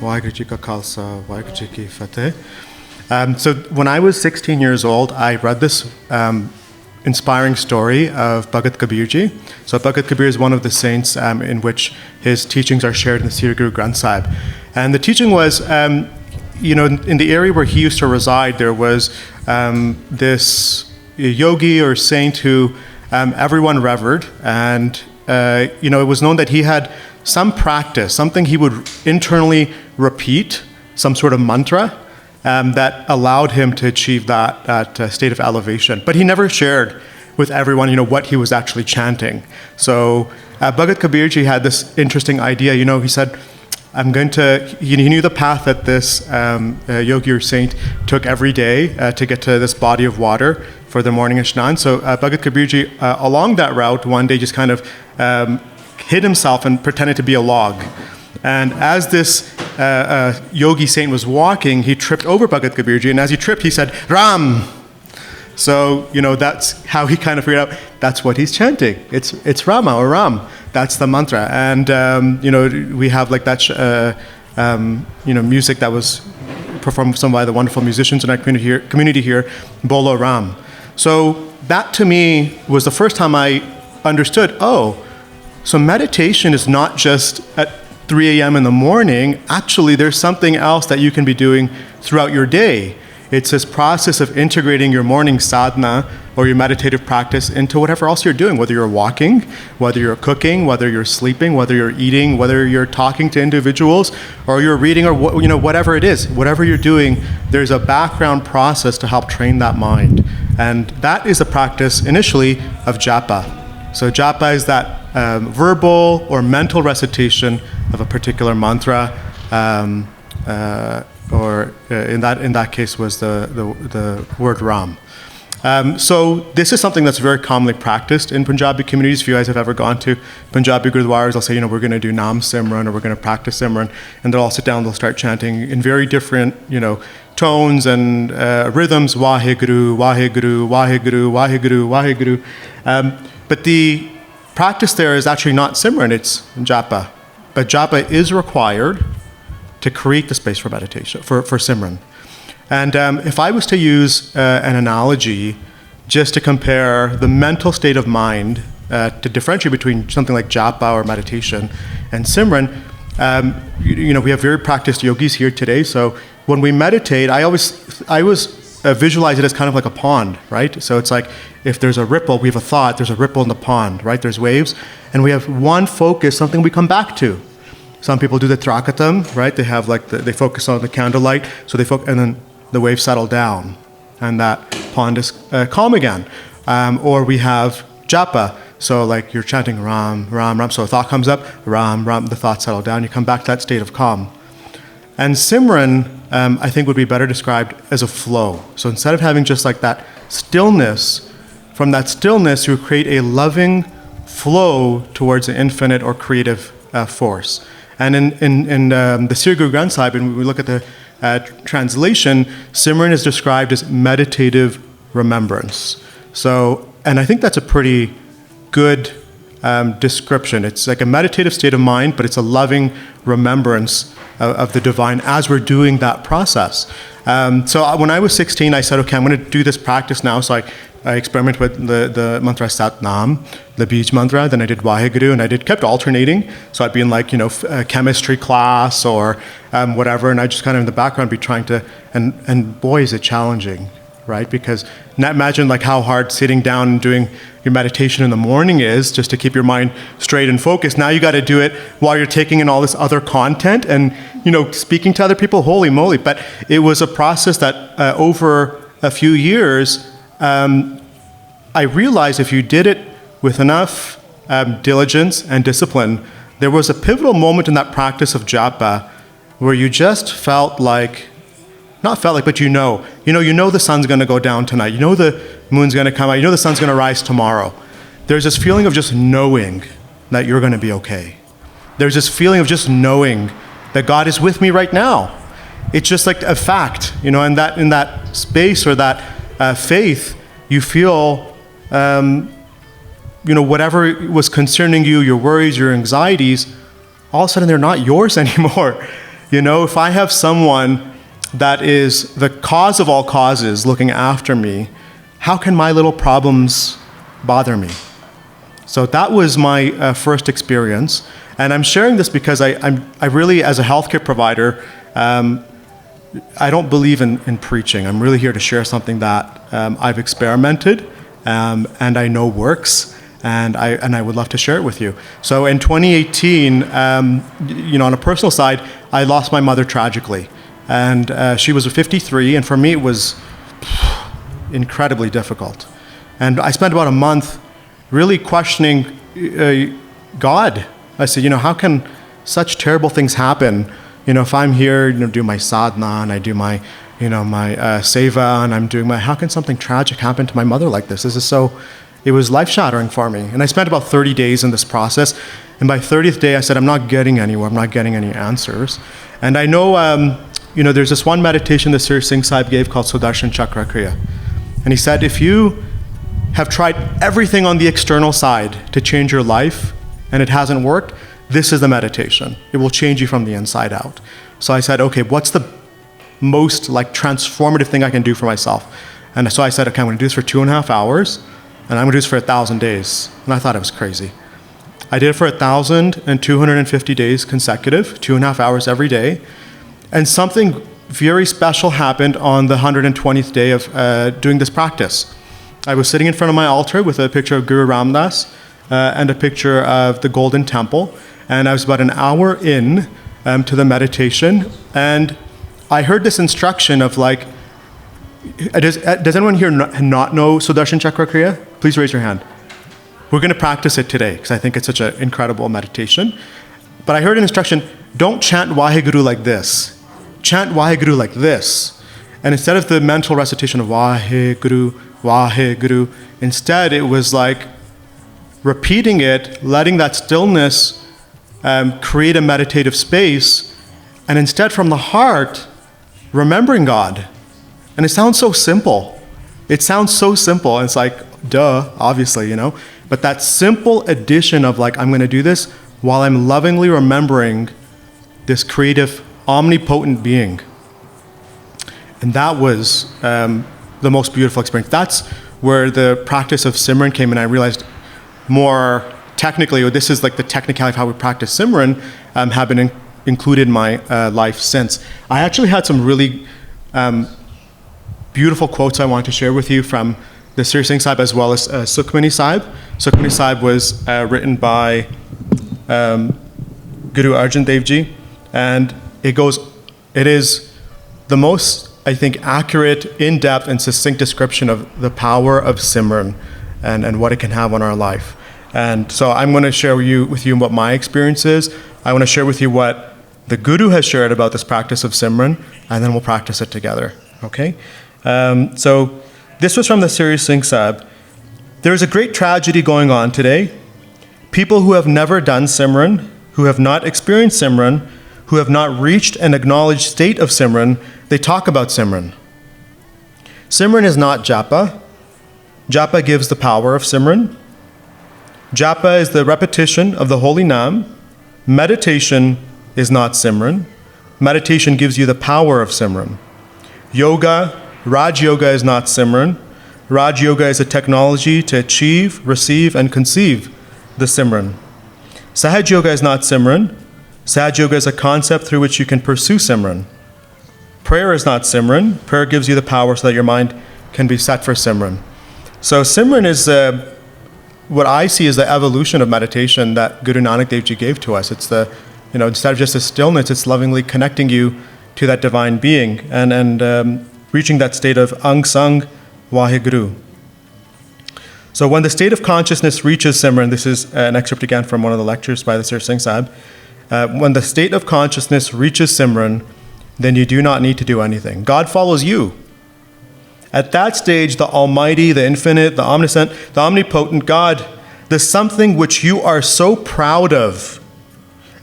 Waheguru Ji Ka Khalsa, Waheguru Ji Ki Fateh. So when I was 16 years old, I read this inspiring story of Bhagat Kabir Ji. So Bhagat Kabir is one of the saints in which his teachings are shared in the Sri Guru Granth Sahib. And the teaching was, in the area where he used to reside, there was this yogi or saint who everyone revered. And, it was known that he had some practice, something he would internally repeat, some sort of mantra, that allowed him to achieve that state of elevation. But he never shared with everyone, what he was actually chanting. So Bhagat Kabir Ji had this interesting idea. He said, he knew the path that this yogi or saint took every day to get to this body of water for the morning Ashnan. So Bhagat Kabir Ji, along that route, one day just kind of hid himself and pretended to be a log. And as this yogi saint was walking, he tripped over Bhagat Kabir Ji, and as he tripped, he said, Ram! So, that's how he kind of figured out, that's what he's chanting. It's Rama or Ram. That's the mantra. And, we have like that, music that was performed some by the wonderful musicians in our community here, Bolo Ram. So that to me was the first time I understood, so meditation is not just at 3 a.m. in the morning. Actually, there's something else that you can be doing throughout your day. It's this process of integrating your morning sadhana or your meditative practice into whatever else you're doing, whether you're walking, whether you're cooking, whether you're sleeping, whether you're eating, whether you're talking to individuals, or you're reading, or whatever it is. Whatever you're doing, there's a background process to help train that mind. And that is a practice, initially, of japa. So japa is that verbal or mental recitation of a particular mantra, or in that case was the word Ram. So this is something that's very commonly practiced in Punjabi communities. If you guys have ever gone to Punjabi Gurdwaras, they'll say, we're going to do Nam Simran, or we're going to practice Simran, and they'll all sit down, they'll start chanting in very different, tones and rhythms, Waheguru, Waheguru, Waheguru, Waheguru, Waheguru. But the practice there is actually not Simran, it's japa. But japa is required to create the space for meditation, for Simran. And if I was to use an analogy just to compare the mental state of mind to differentiate between something like japa or meditation and Simran, we have very practiced yogis here today. So when we meditate, I always visualize it as kind of like a pond, right? So it's like if there's a ripple, we have a thought, there's a ripple in the pond, right? There's waves, and we have one focus, something we come back to. Some people do the trakatam, right? They have they focus on the candlelight, so and then the waves settle down, and that pond is calm again. Or we have japa, so like you're chanting Ram, Ram, Ram, so a thought comes up, Ram, Ram, the thoughts settle down, you come back to that state of calm. And Simran, I think would be better described as a flow. So instead of having just like that stillness, from that stillness you create a loving flow towards the infinite or creative force. And in the Sri Guru Granth Sahib, when we look at the translation, Simran is described as meditative remembrance. So, and I think that's a pretty good description. It's like a meditative state of mind, but it's a loving remembrance of the divine as we're doing that process. So when I was 16, I said, okay, I'm going to do this practice now. So I experimented with the mantra Sat Nam, the Bij mantra, then I did Waheguru, and I kept alternating. So I'd be in a chemistry class or whatever, and I just kind of in the background be trying to, and boy, is it challenging, right? Because imagine how hard sitting down and doing your meditation in the morning is, just to keep your mind straight and focused. Now you got to do it while you're taking in all this other content and, speaking to other people, holy moly. But it was a process that over a few years, I realized if you did it with enough diligence and discipline, there was a pivotal moment in that practice of japa where you just but you know the sun's going to go down tonight. You know the moon's going to come out. You know the sun's going to rise tomorrow. There's this feeling of just knowing that you're going to be okay. There's this feeling of just knowing that God is with me right now. It's just like a fact, and that in that space or that faith, you feel, whatever was concerning you, your worries, your anxieties, all of a sudden they're not yours anymore. You know, if I have someone that is the cause of all causes looking after me, how can my little problems bother me? So that was my first experience. And I'm sharing this because I really, as a healthcare provider, I don't believe in preaching. I'm really here to share something that I've experimented and I know works, and I would love to share it with you. So in 2018, on a personal side, I lost my mother tragically. And she was 53, and for me it was incredibly difficult. And I spent about a month really questioning God. I said, how can such terrible things happen? If I'm here, do my sadhana, and I do my, my seva, and I'm doing how can something tragic happen to my mother like this? It was life-shattering for me. And I spent about 30 days in this process. And by 30th day, I said, I'm not getting anywhere. I'm not getting any answers. And I know, there's this one meditation that Sri Singh Sahib gave called Sudarshan Chakra Kriya. And he said, if you have tried everything on the external side to change your life and it hasn't worked, this is the meditation. It will change you from the inside out. So I said, okay, what's the most transformative thing I can do for myself? And so I said, okay, I'm going to do this for 2.5 hours, and I'm going to do this for 1,000 days. And I thought it was crazy. I did it for 1,250 days consecutive, 2.5 hours every day. And something very special happened on the 120th day of doing this practice. I was sitting in front of my altar with a picture of Guru Ram Das and a picture of the Golden Temple. And I was about an hour in to the meditation. And I heard this instruction of does anyone here not know Sudarshan Chakra Kriya? Please raise your hand. We're going to practice it today because I think it's such an incredible meditation. But I heard an instruction, don't chant Vaheguru like this. Chant Vaheguru like this. And instead of the mental recitation of Vaheguru, Vaheguru, instead it was repeating it, letting that stillness create a meditative space, and instead from the heart, remembering God. And it sounds so simple. It sounds so simple. It's duh, obviously, But that simple addition of I'm going to do this while I'm lovingly remembering this creative, omnipotent being. And that was the most beautiful experience. That's where the practice of Simran came in. I realized more technically, this is the technicality of how we practice Simran, have been included in my life since. I actually had some really beautiful quotes I want to share with you from the Sri Singh Sahib as well as Sukhmani Sahib. Sukhmani Sahib was written by Guru Arjan Dev Ji, and it is the most, I think, accurate, in-depth, and succinct description of the power of Simran and what it can have on our life. And so I'm going to share with you what my experience is. I want to share with you what the Guru has shared about this practice of Simran, and then we'll practice it together. Okay? So this was from the Sri Singh Sahib. There is a great tragedy going on today. People who have never done Simran, who have not experienced Simran, who have not reached an acknowledged state of Simran, they talk about Simran. Simran is not japa. Japa gives the power of Simran. Japa is the repetition of the holy Nam. Meditation is not Simran. Meditation gives you the power of Simran. Yoga, Raj Yoga is not Simran. Raj Yoga is a technology to achieve, receive, and conceive the Simran. Sahaj Yoga is not Simran. Sahaj Yoga is a concept through which you can pursue Simran. Prayer is not Simran. Prayer gives you the power so that your mind can be set for Simran. So Simran is what I see as the evolution of meditation that Guru Nanak Dev Ji gave to us. It's instead of just a stillness, it's lovingly connecting you to that divine being and reaching that state of Ang Sang Vaheguru. So when the state of consciousness reaches Simran, this is an excerpt again from one of the lectures by the Sri Singh Sahib. When the state of consciousness reaches Simran, then you do not need to do anything. God follows you. At that stage, the Almighty, the Infinite, the Omniscient, the Omnipotent God, the something which you are so proud of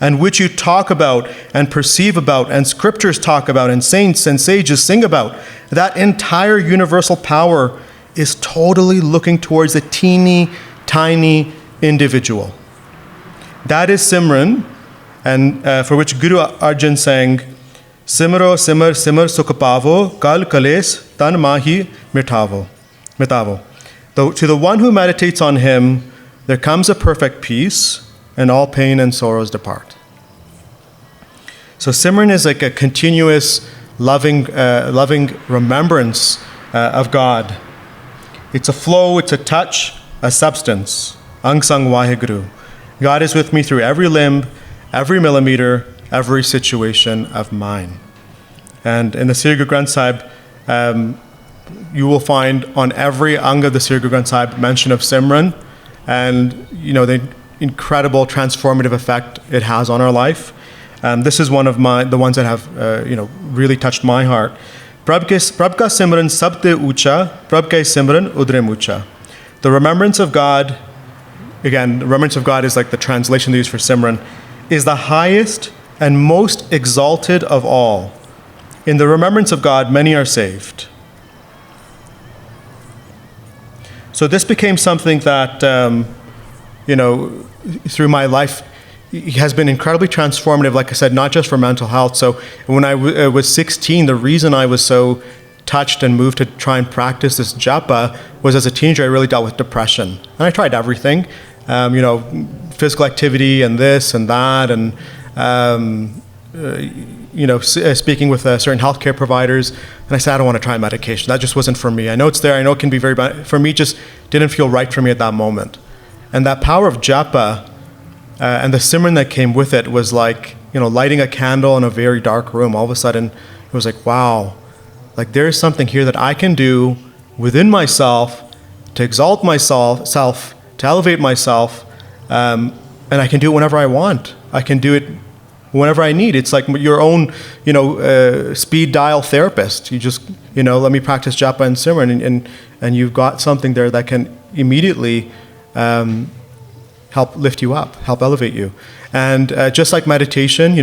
and which you talk about and perceive about and scriptures talk about and saints and sages sing about, that entire universal power is totally looking towards a teeny, tiny individual. That is Simran, and for which Guru Arjan sang, Simro simar simar sukapavo, kal kales tan mahi mitavo. To the one who meditates on him, there comes a perfect peace, and all pain and sorrows depart. So Simran is like a continuous, loving remembrance of God. It's a flow, it's a touch, a substance. Ang Sang Waheguru. God is with me through every limb, every millimeter, every situation of mine. And in the Sri Guru Granth Sahib, you will find on every anga of the Sri Guru Granth Sahib mention of Simran, and the incredible transformative effect it has on our life. This is one of the ones that have really touched my heart. Prabh ka Simran sabte ucha, Prabh ka Simran udre mucha. The remembrance of God, again, the remembrance of God is like the translation they use for Simran, is the highest and most exalted of all. In the remembrance of God, many are saved. So this became something that, through my life, has been incredibly transformative, like I said, not just for mental health. So when I was 16, the reason I was so touched and moved to try and practice this japa was as a teenager, I really dealt with depression. And I tried everything, physical activity and this and that, and, speaking with certain healthcare providers. And I said, I don't want to try medication. That just wasn't for me. I know it's there. I know it can be very bad. For me, it just didn't feel right for me at that moment. And that power of japa and the Simran that came with it was like, lighting a candle in a very dark room. All of a sudden, it was like, wow, like there's something here that I can do within myself to exalt myself, to elevate myself, and I can do it whenever I want. I can do it whenever I need. It's like your own, speed dial therapist. You just, let me practice japa and Simran, and you've got something there that can immediately help lift you up, help elevate you. And just like meditation,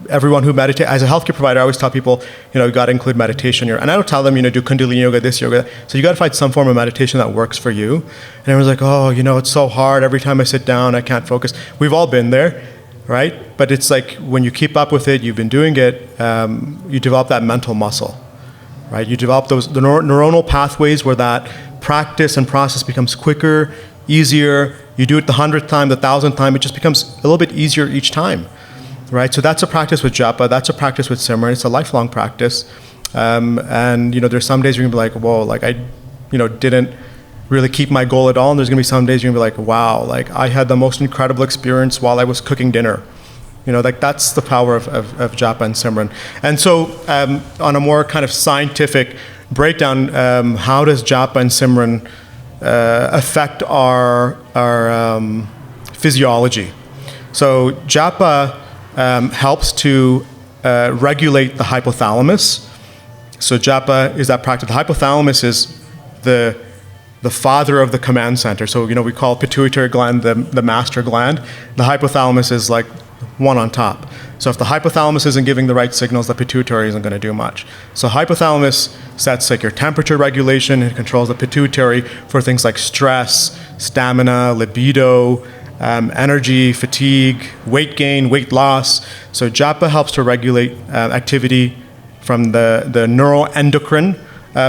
everyone who meditates, as a healthcare provider, I always tell people, you got to include meditation. And I don't tell them, do Kundalini yoga, this yoga, that. So you got to find some form of meditation that works for you. And everyone's like, oh, it's so hard. Every time I sit down, I can't focus. We've all been there, right? But it's like when you keep up with it, you've been doing it, you develop that mental muscle, right? You develop the neuronal pathways where that practice and process becomes quicker, easier. You do it the 100th time, the 1,000th time, it just becomes a little bit easier each time, right? So that's a practice with japa, that's a practice with Simran, it's a lifelong practice. And there's some days you're gonna be like, whoa, like I didn't really keep my goal at all, and there's gonna be some days you're gonna be like, wow, like I had the most incredible experience while I was cooking dinner. That's the power of japa and Simran. And so on a more kind of scientific breakdown, how does japa and Simran affect our physiology? So japa helps to regulate the hypothalamus. So japa is that practice. The hypothalamus is the father of the command center. So we call pituitary gland the master gland. The hypothalamus is like one on top. So if the hypothalamus isn't giving the right signals, the pituitary isn't going to do much. So hypothalamus sets like your temperature regulation. It controls the pituitary for things like stress, stamina, libido, energy, fatigue, weight gain, weight loss. So japa helps to regulate activity from the neuroendocrine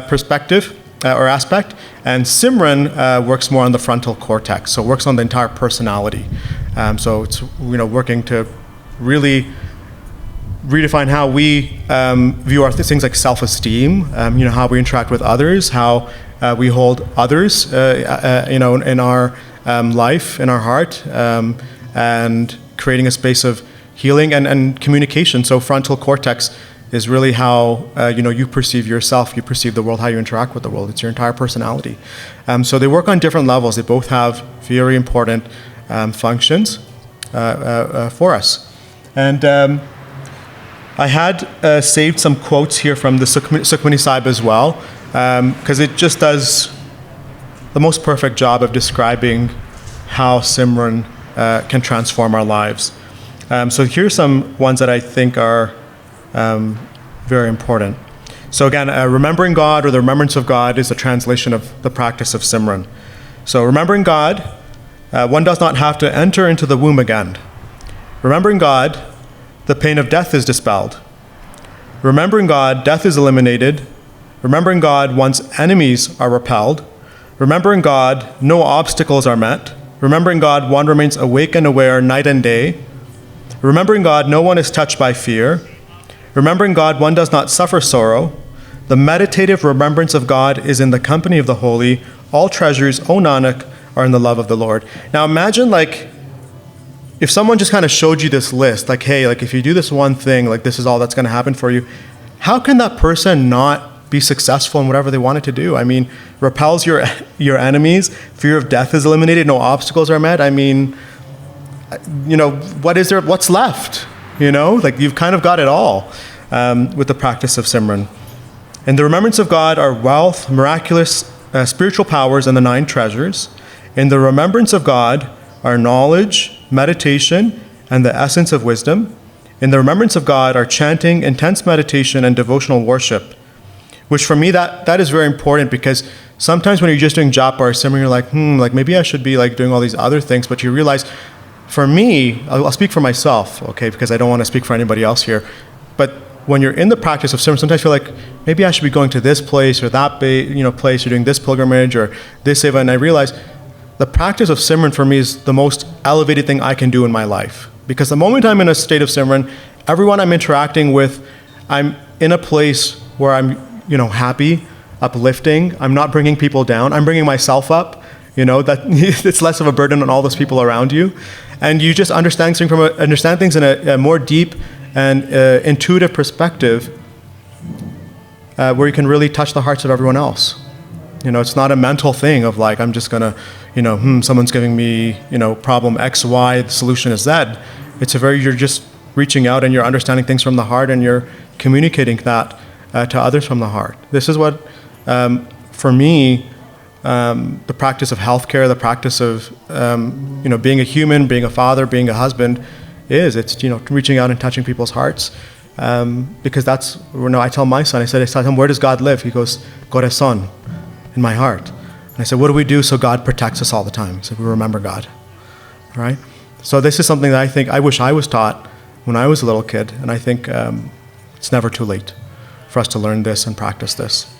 perspective or aspect. And Simran works more on the frontal cortex. So it works on the entire personality. So it's working to really redefine how we view our things like self-esteem, how we interact with others, how we hold others, in our life, in our heart, and creating a space of healing and communication. So frontal cortex is really how you perceive yourself, you perceive the world, how you interact with the world. It's your entire personality. So they work on different levels. They both have very important functions for us. And I had saved some quotes here from the Sukhmani Sahib as well, because it just does the most perfect job of describing how Simran can transform our lives. So here's some ones that I think are very important. So again, remembering God, or the remembrance of God, is a translation of the practice of Simran. So remembering God, one does not have to enter into the womb again. Remembering God, the pain of death is dispelled. Remembering God, death is eliminated. Remembering God, one's enemies are repelled. Remembering God, no obstacles are met. Remembering God, one remains awake and aware night and day. Remembering God, no one is touched by fear. Remembering God, one does not suffer sorrow. The meditative remembrance of God is in the company of the holy. All treasures, O Nanak, are in the love of the Lord. Now imagine like, if someone just kind of showed you this list, like, hey, like if you do this one thing, like this is all that's going to happen for you, how can that person not be successful in whatever they wanted to do? I mean, repels your enemies, fear of death is eliminated, no obstacles are met. I mean, you know, what's left? You know, like you've kind of got it all with the practice of Simran. In the remembrance of God are wealth, miraculous spiritual powers, and the 9 treasures. In the remembrance of God are knowledge, meditation, and the essence of wisdom. In the remembrance of God are chanting, intense meditation, and devotional worship. Which for me, that is very important, because sometimes when you're just doing japa or Simran, you're like, like maybe I should be like doing all these other things, but you realize, for me, I'll speak for myself, okay, because I don't want to speak for anybody else here, but when you're in the practice of Simran, sometimes you feel like, maybe I should be going to this place or that place, or doing this pilgrimage or this seva, and I realize the practice of Simran for me is the most elevated thing I can do in my life. Because the moment I'm in a state of Simran, everyone I'm interacting with, I'm in a place where I'm, happy, uplifting. I'm not bringing people down. I'm bringing myself up. That it's less of a burden on all those people around you. And you just understand things in a more deep and intuitive perspective where you can really touch the hearts of everyone else. It's not a mental thing of like, I'm just gonna, someone's giving me, problem X, Y, the solution is Z. You're just reaching out and you're understanding things from the heart and you're communicating that to others from the heart. This is what, for me, the practice of healthcare, the practice of, being a human, being a father, being a husband is. It's, reaching out and touching people's hearts. Because that's, I tell my son, I tell him, where does God live? He goes, Corazon, in my heart. And I said, what do we do so God protects us all the time? He said, we remember God, right? So this is something that I wish I was taught when I was a little kid. And I think it's never too late for us to learn this and practice this.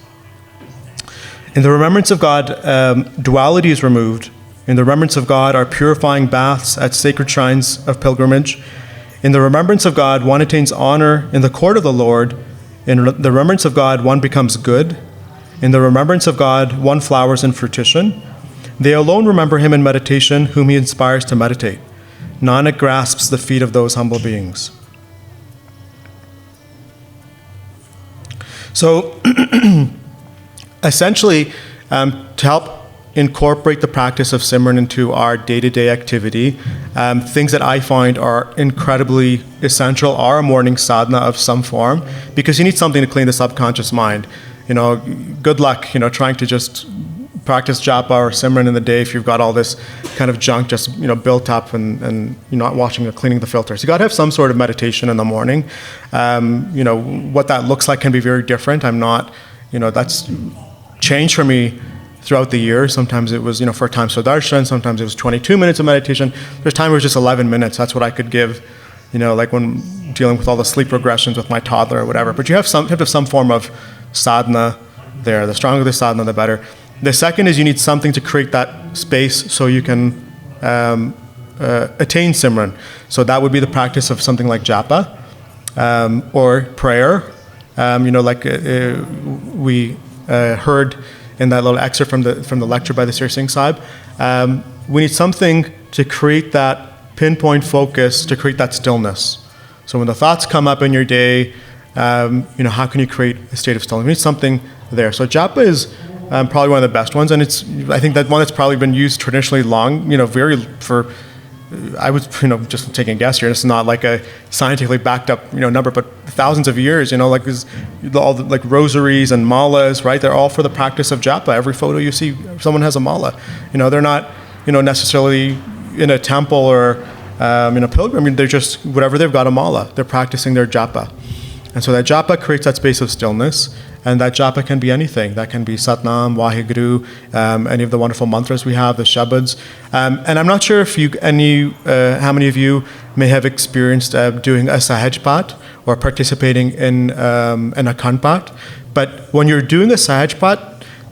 In the remembrance of God, duality is removed. In the remembrance of God are purifying baths at sacred shrines of pilgrimage. In the remembrance of God, one attains honor in the court of the Lord. In the remembrance of God, one becomes good. In the remembrance of God, one flowers in fruition. They alone remember him in meditation, whom he inspires to meditate. Nanak grasps the feet of those humble beings. So, essentially, to help incorporate the practice of Simran into our day-to-day activity, things that I find are incredibly essential are a morning sadhana of some form, because you need something to clean the subconscious mind. Good luck, trying to just practice japa or Simran in the day if you've got all this kind of junk just, built up and you're not washing or cleaning the filters. You got to have some sort of meditation in the morning. What that looks like can be very different. I'm not, that's changed for me throughout the year. Sometimes it was, for time Sudarshan, sometimes it was 22 minutes of meditation. There's time where it was just 11 minutes. That's what I could give, like when dealing with all the sleep regressions with my toddler or whatever. But you have to have some form of sadhana there. The stronger the sadhana, the better. The second is you need something to create that space so you can attain Simran. So that would be the practice of something like japa or prayer. We heard in that little excerpt from the lecture by the Sir Singh Sahib. We need something to create that pinpoint focus, to create that stillness. So when the thoughts come up in your day, how can you create a state of stillness? We need something there. So japa is probably one of the best ones, and I think that one that's probably been used traditionally long, I was, just taking a guess here. This is not like a scientifically backed up, number, but thousands of years, like this, all the like rosaries and malas, right? They're all for the practice of japa. Every photo you see, someone has a mala. They're not, necessarily in a temple or in a pilgrim. They're just, whatever they've got a mala. They're practicing their japa. And so that japa creates that space of stillness. And that japa can be anything. That can be Satnam, Waheguru, any of the wonderful mantras we have, the Shabads. And I'm not sure if how many of you may have experienced doing a Sahaj Path or participating in a Akhand Path. But when you're doing a Sahaj Path,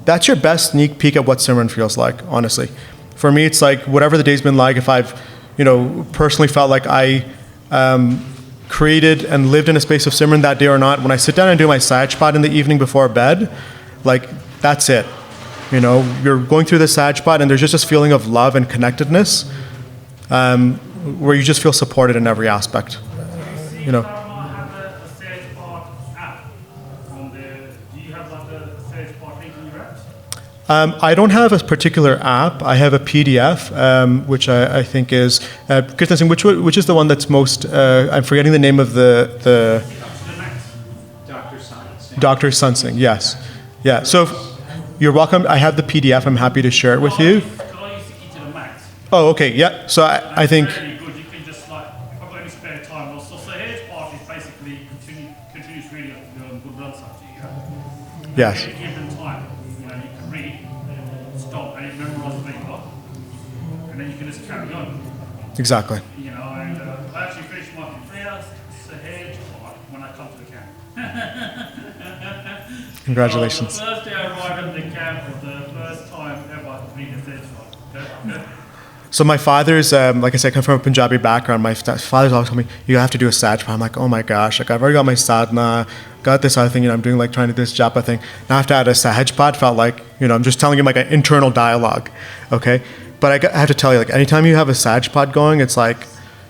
that's your best sneak peek at what Simran feels like, honestly. For me, it's like whatever the day's been like, if I've, personally felt like I created and lived in a space of Simran that day or not, when I sit down and do my Sahaj Path in the evening before bed, like, that's it. You're going through the Sahaj Path and there's just this feeling of love and connectedness where you just feel supported in every aspect. I don't have a particular app. I have a PDF, which I think is Krishna Singh, which is the one that's most. I'm forgetting the name of the. Dr. Sun Singh. Yes, yeah. So you're welcome. I have the PDF. I'm happy to share it with you. Oh, okay. Yeah. So I think. Really good. You can just if I've got any spare time, so Sahaj Path is basically continuous reading of good blood stuff. Yes. At any given time, you can read, stop, and memorize what you've got, and then you can just carry on. Exactly. And I actually finished my kriya Sahaj Path when I come to the camp. Congratulations. So the first day I arrived at the camp was the first time ever reading a Sahaj Path. So my father's, like I said, I come from a Punjabi background. My father's always told me, you have to do a Sahaj Path. I'm like, oh my gosh, I've already got my sadhana, got this other thing, I'm doing trying to do this japa thing. Now I have to add a Sahaj Path. Felt like, I'm just telling him like an internal dialogue, okay? But I have to tell you, anytime you have a Sahaj Path going, it's like,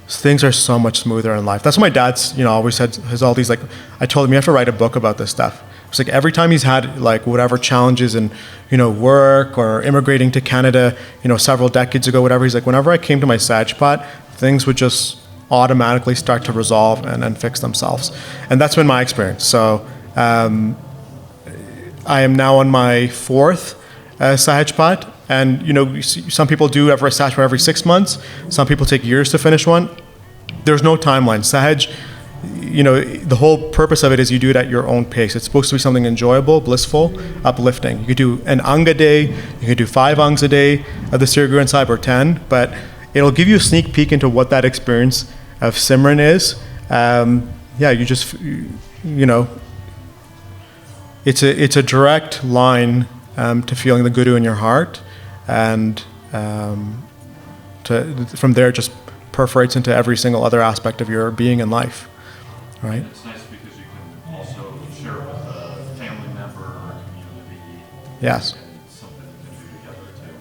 things are so much smoother in life. That's what my dad's, always said, has all these, I told him, you have to write a book about this stuff. It's like every time he's had whatever challenges in, work or immigrating to Canada, several decades ago, whatever, he's like, whenever I came to my Sahaj Path, things would just automatically start to resolve and fix themselves. And that's been my experience. So I am now on my fourth Sahaj Path. And, some people do a Sahaj Path every 6 months. Some people take years to finish one. There's no timeline. Sahaj, the whole purpose of it is you do it at your own pace. It's supposed to be something enjoyable, blissful, uplifting. You could do an ang a day, you could do 5 angs a day of the Sri Guru and Sahib, or 10, but it'll give you a sneak peek into what that experience of Simran is. You just, it's a direct line to feeling the Guru in your heart, and from there it just perforates into every single other aspect of your being in life. Right. And it's nice because you can also share it with a family member or a community. Yes. And it's something you can do together too.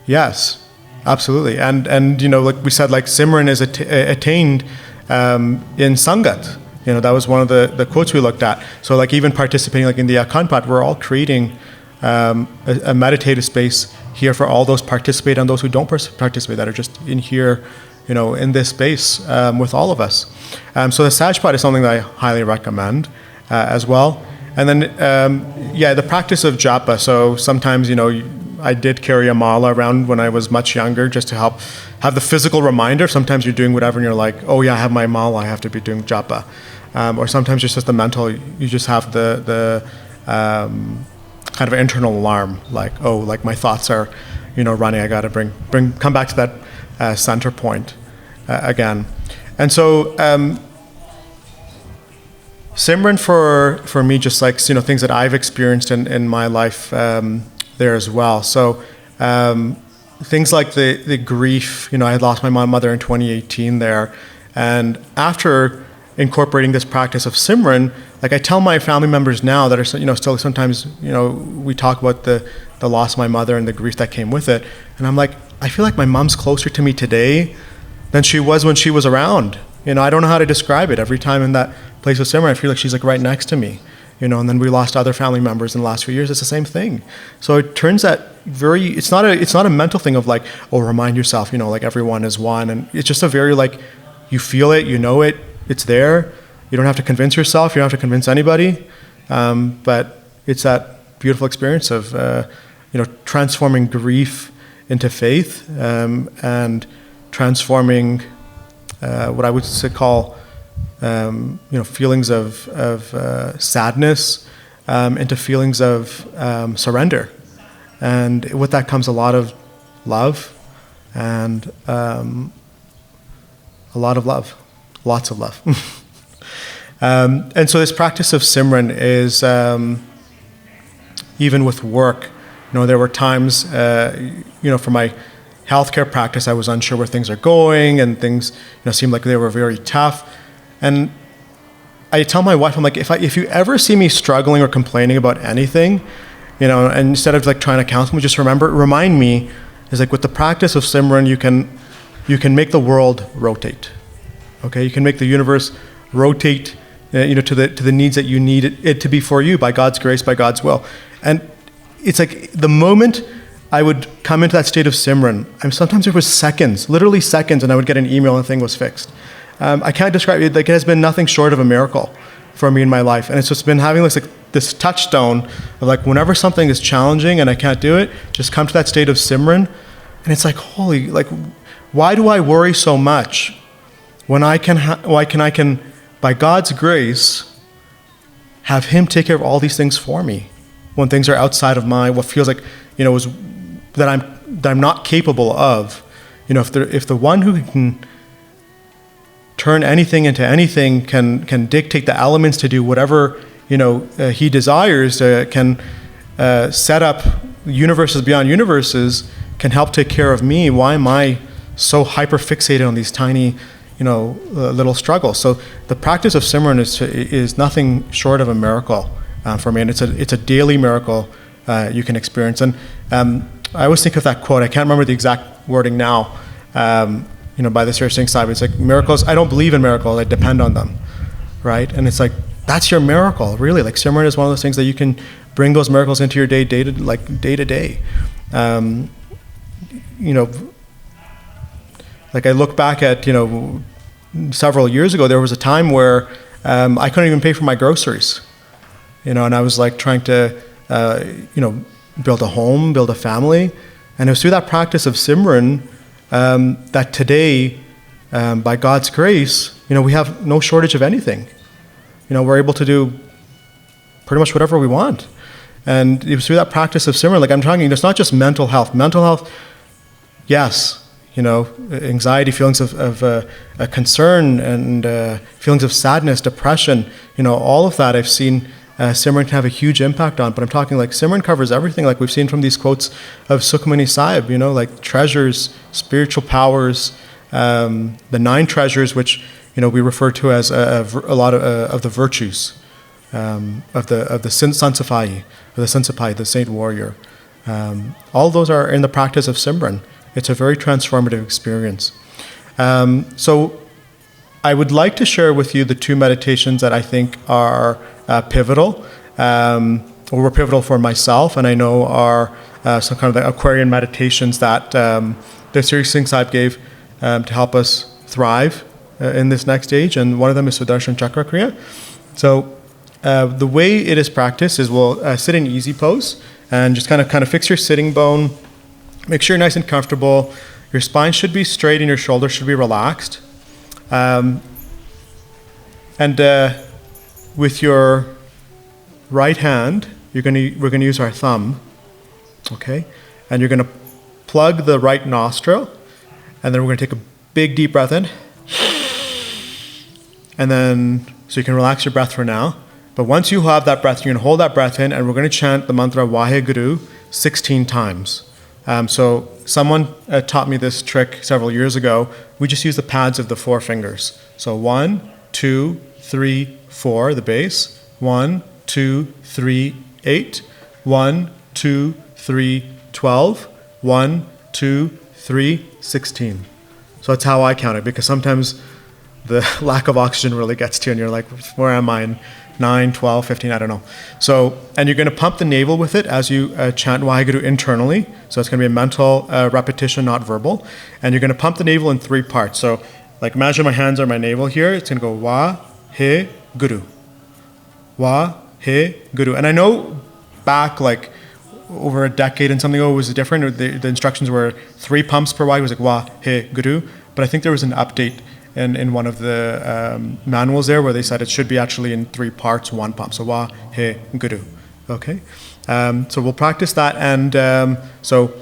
Yes, absolutely. And like we said, Simran is attained in Sangat. That was one of the quotes we looked at. So even participating in the Akhand Path, we're all creating a meditative space here for all those participate and those who don't participate, that are just in here, in this space with all of us. So the Sahaj Path is something that I highly recommend as well. And then, the practice of japa. So sometimes, I did carry a mala around when I was much younger just to help have the physical reminder. Sometimes you're doing whatever and you're like, oh yeah, I have my mala, I have to be doing japa. Or sometimes it's just the mental, you just have the kind of internal alarm, my thoughts are, running, I gotta come back to that center point again. And so Simran for me, just things that I've experienced in my life there as well. So things like the grief, I had lost my mother in 2018 there, and after incorporating this practice of Simran, I tell my family members now that are still sometimes we talk about the loss of my mother and the grief that came with it, and I'm like, I feel like my mom's closer to me today than she was when she was around. I don't know how to describe it. Every time in that place with Simran, I feel like she's right next to me. And then we lost other family members in the last few years. It's the same thing. So it turns out it's not a mental thing of remind yourself, everyone is one, and it's just a very you feel it, it, it's there. You don't have to convince yourself. You don't have to convince anybody. But it's that beautiful experience of transforming grief into faith, and transforming what I would call feelings of sadness into feelings of surrender. And with that comes a lot of love, and a lot of love, lots of love. And so this practice of Simran is, even with work, there were times, for my healthcare practice, I was unsure where things are going, and things, seemed like they were very tough. And I tell my wife, I'm like, if you ever see me struggling or complaining about anything, and instead of like trying to counsel me, just remind me, is like with the practice of Simran, you can make the world rotate. Okay, you can make the universe rotate, to the needs that you need it to be for you by God's grace, by God's will. And it's like the moment I would come into that state of Simran, sometimes it was seconds, literally seconds, and I would get an email and the thing was fixed. I can't describe it. Like, it has been nothing short of a miracle for me in my life, and it's just been having this touchstone of like whenever something is challenging and I can't do it, just come to that state of Simran, and it's like, holy, like, why do I worry so much when I can by God's grace have Him take care of all these things for me when things are outside of what feels like that I'm not capable of. If the one who can turn anything into anything can dictate the elements to do whatever He desires, can set up universes beyond universes, can help take care of me, why am I so hyper fixated on these tiny little struggles? So the practice of Simran is nothing short of a miracle for me, and it's a daily miracle you can experience. And I always think of that quote. I can't remember the exact wording now. By the Singh side, it's like, miracles. I don't believe in miracles. I depend on them, right? And it's like, that's your miracle, really. Like, Simran is one of those things that you can bring those miracles into your day to day. Like, I look back at several years ago, there was a time where I couldn't even pay for my groceries, and I was like trying to build a home, build a family, and it was through that practice of Simran that today, by God's grace, we have no shortage of anything. We're able to do pretty much whatever we want. And it was through that practice of Simran, like I'm talking, it's not just mental health. Mental health, yes, anxiety, feelings of concern, and feelings of sadness, depression, all of that I've seen Simran can have a huge impact on. But I'm talking like Simran covers everything, like we've seen from these quotes of Sukhmani Sahib, like treasures, spiritual powers, the 9 treasures, which we refer to as a lot of the virtues of the Sansafai, the saint warrior. All those are in the practice of Simran. It's a very transformative experience. So I would like to share with you the 2 meditations that I think are pivotal, or were pivotal for myself, and I know are some kind of the Aquarian meditations that the Singh Sahib gave to help us thrive in this next stage. And one of them is Sudarshan Chakra Kriya. So the way it is practiced is we'll sit in easy pose and just kind of fix your sitting bone. Make sure you're nice and comfortable. Your spine should be straight and your shoulders should be relaxed. And with your right hand, we're going to use our thumb, okay? And you're going to plug the right nostril, and then we're going to take a big deep breath in. And then, so you can relax your breath for now. But once you have that breath, you're going to hold that breath in, and we're going to chant the mantra Vaheguru 16 times. So someone taught me this trick several years ago. We just use the pads of the 4 fingers. So 1, 2, 3, 4, the base. 1, 2, 3, 8. 1, 2, 3, 12. 1, 2, 3, 16. So that's how I count it, because sometimes the lack of oxygen really gets to you and you're like, where am I? In 9, 12, 15, I don't know. So, and you're going to pump the navel with it as you chant Vaheguru internally. So it's going to be a mental repetition, not verbal. And you're going to pump the navel in 3 parts. So like imagine my hands are my navel here. It's going to go Vaheguru. Vaheguru. And I know back like over a decade and something ago it was different. The instructions were 3 pumps per Vah. It was like Vaheguru. But I think there was an update in one of the manuals there where they said it should be actually in 3 parts, 1 pump. So Vaheguru. Okay, so we'll practice that, and so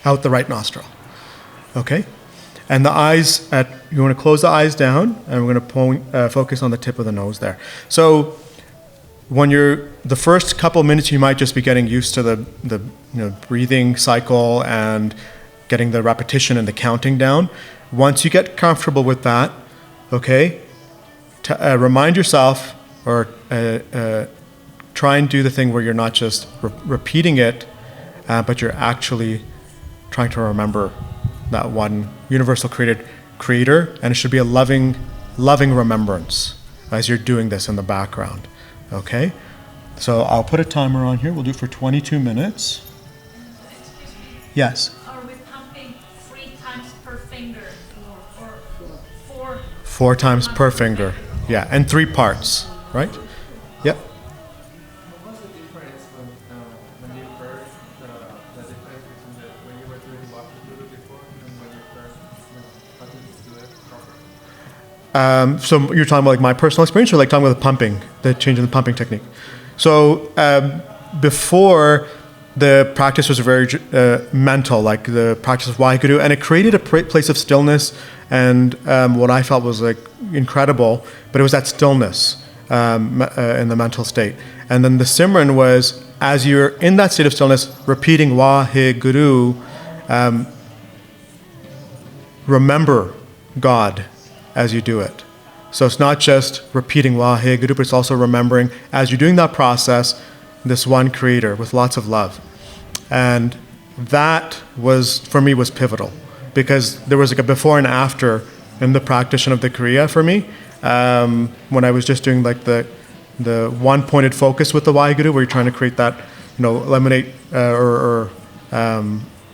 out the right nostril. Okay? And the eyes, you want to close the eyes down, and we're going to focus on the tip of the nose there. So when the first couple of minutes, you might just be getting used to the breathing cycle and getting the repetition and the counting down. Once you get comfortable with that, okay, remind yourself, or try and do the thing where you're not just repeating it, but you're actually trying to remember that one universal creator, and it should be a loving remembrance as you're doing this in the background. Okay? So I'll put a timer on here. We'll do it for 22 minutes. Excuse me. Yes? Are we pumping 3 times per finger or 4? 4 times per finger. Yeah, and 3 parts, right? Yep. What's the difference when you first, the difference between when you were doing what you did before and when you first started to do it properly? So you're talking about like my personal experience, or like talking about the pumping, the change in the pumping technique? So before, the practice was very mental, like the practice of Waheguru, and it created a place of stillness and what I felt was like incredible, but it was that stillness in the mental state. And then the Simran was, as you're in that state of stillness, repeating Waheguru, remember God as you do it. So it's not just repeating Waheguru, but it's also remembering, as you're doing that process, this one creator with lots of love. And that was, for me, was pivotal, because there was like a before and after in the practice of the kriya for me, when I was just doing like the one pointed focus with the Waheguru, where you're trying to create that, eliminate or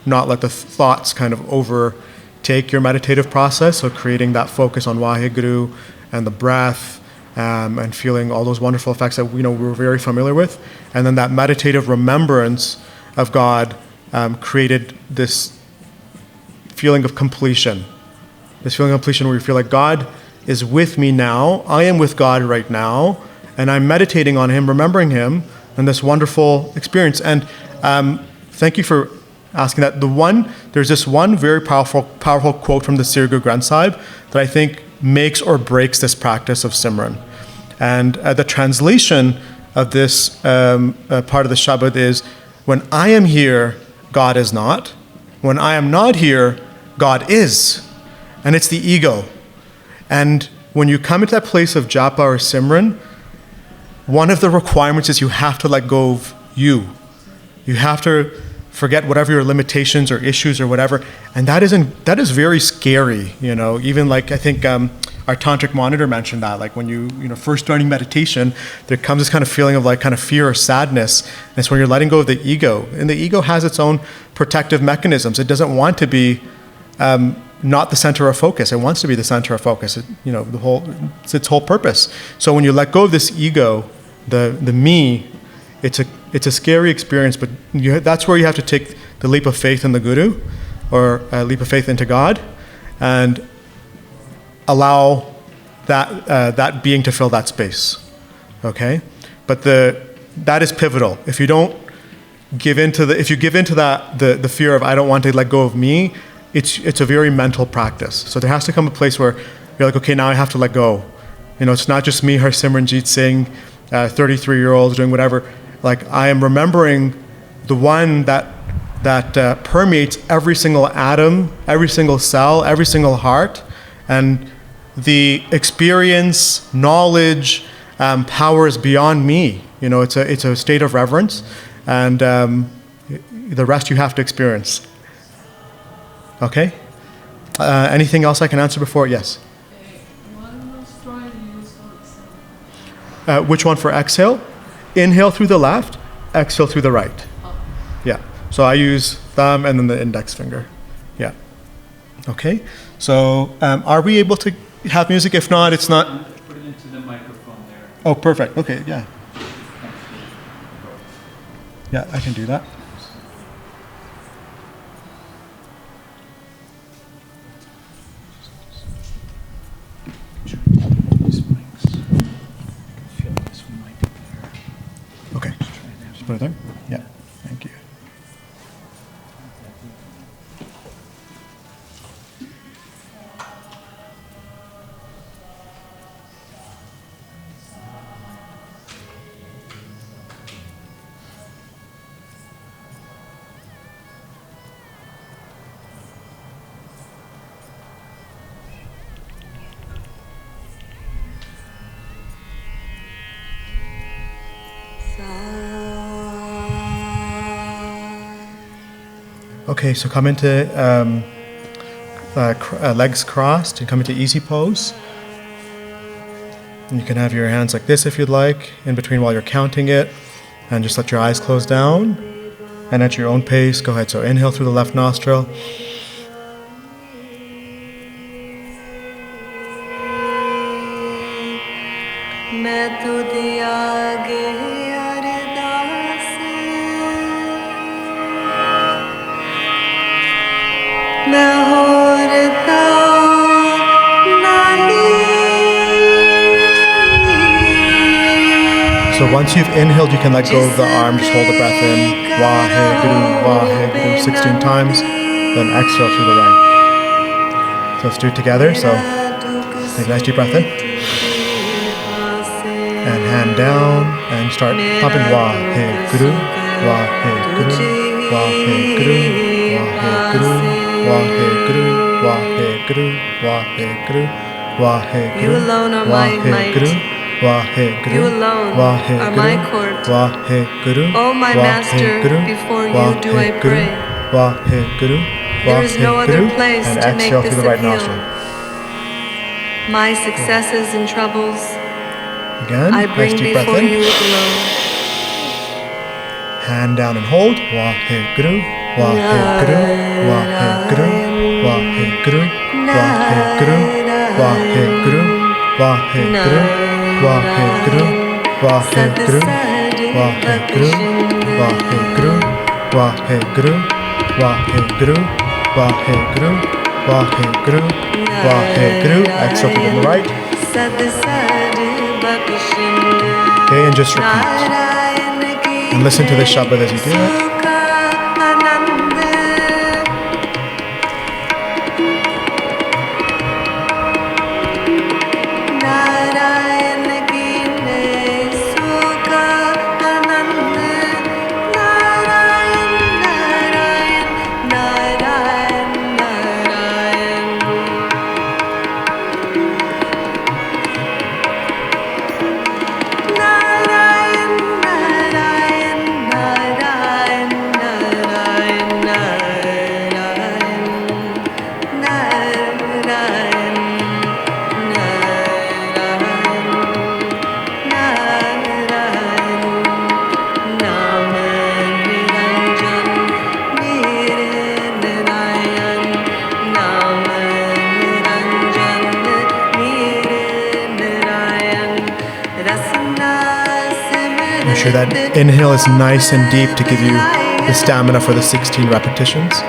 not let the thoughts kind of overtake your meditative process. So creating that focus on Waheguru and the breath, and feeling all those wonderful effects that we're very familiar with. And then that meditative remembrance of God created this feeling of completion. This feeling of completion where you feel like God is with me now, I am with God right now, and I'm meditating on Him, remembering Him, and this wonderful experience. And thank you for asking that. There's this one very powerful quote from the Sri Guru Granth Sahib that I think makes or breaks this practice of Simran. And the translation of this part of the Shabad is, when I am here, God is not. When I am not here, God is. And it's the ego. And when you come into that place of japa or Simran, one of the requirements is you have to let go of you. You have to forget whatever your limitations or issues or whatever. And that is very scary, even like I think our tantric monitor mentioned that, like when you first starting meditation, there comes this kind of feeling of like kind of fear or sadness. And it's when you're letting go of the ego. And the ego has its own protective mechanisms. It doesn't want to be not the center of focus. It wants to be the center of focus. It's its whole purpose. So when you let go of this ego, the me, it's a scary experience, but that's where you have to take the leap of faith in the Guru, or a leap of faith into God, and allow that being to fill that space. Okay? But that is pivotal. If you don't give into the fear of I don't want to let go of me, it's a very mental practice. So there has to come a place where you're like, okay, now I have to let go. It's not just me, Harsimranjeet Singh, 33-year-old doing whatever. Like, I am remembering the one that permeates every single atom, every single cell, every single heart, and the experience, knowledge, power is beyond me. It's a state of reverence, and the rest you have to experience. Okay? Anything else I can answer before? Yes. Which one for exhale? Inhale through the left, exhale through the right. Yeah. So I use thumb and then the index finger. Yeah. Okay, so are we able to have music? If not, it's not. Put it into the microphone there. Oh, perfect. Okay, yeah. Yeah, I can do that. Okay, just put it there. Yeah, thank you. Okay, so come into legs crossed and come into easy pose. And you can have your hands like this if you'd like, in between while you're counting it, and just let your eyes close down. And at your own pace, go ahead. So inhale through the left nostril. So once you've inhaled, you can let go of the arm, just hold the breath in. Waheguru, 16 times, then exhale through the right. So let's do it together. So take a nice deep breath in. And hand down, and start pumping Waheguru, Waheguru, Waheguru, Waheguru, Waheguru, Waheguru, Waheguru, Waheguru, You alone are my might. Waheguru, You alone are my court. Waheguru, O my master, before you do I pray. Waheguru, There is no other Waheguru, place and to make exhale this through the right appeal. nostril. My successes and troubles Again, I nice bring deep breath before in. you alone. Hand down and hold. Waheguru, Waheguru, Waheguru, Waheguru, Waheguru, Waheguru, Waheguru, Waheguru, Waheguru, Waheguru, Waheguru, Waheguru, Waheguru, Waheguru, Waheguru, Waheguru. Exhale to the right. Okay, and just repeat. And listen to the Shabad as you do it. Make sure that inhale is nice and deep to give you the stamina for the 16 repetitions.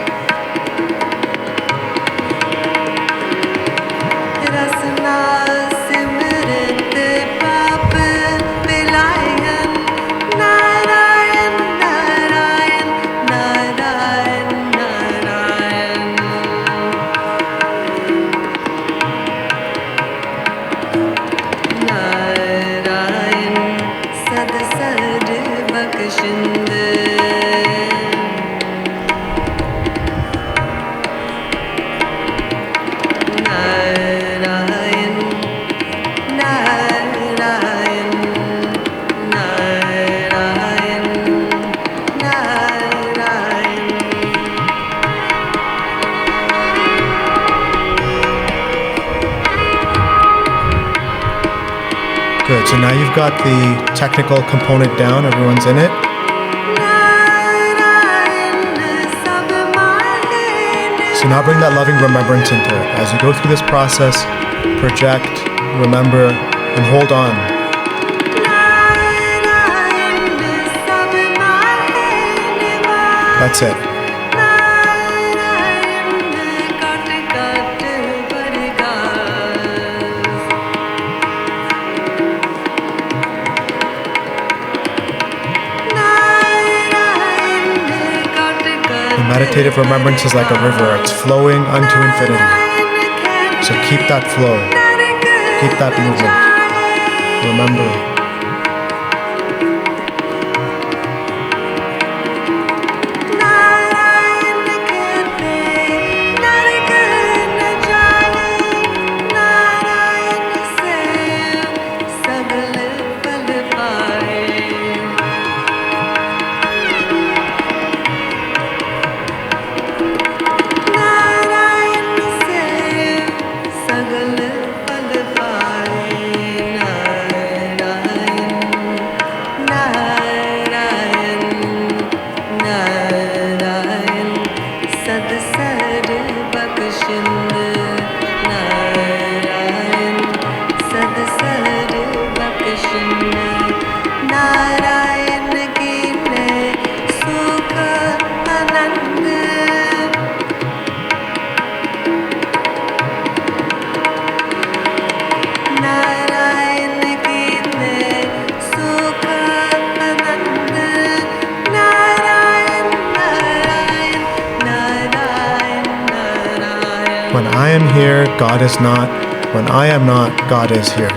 Good, so now you've got the technical component down, everyone's in it. So So now bring that loving remembrance into it. As you go through this process, project, remember, and hold on. That's it. Meditative remembrance is like a river. It's flowing unto infinity. So keep that flow. Keep that movement. Remember. When I am here, God is not. When I am not, God is here.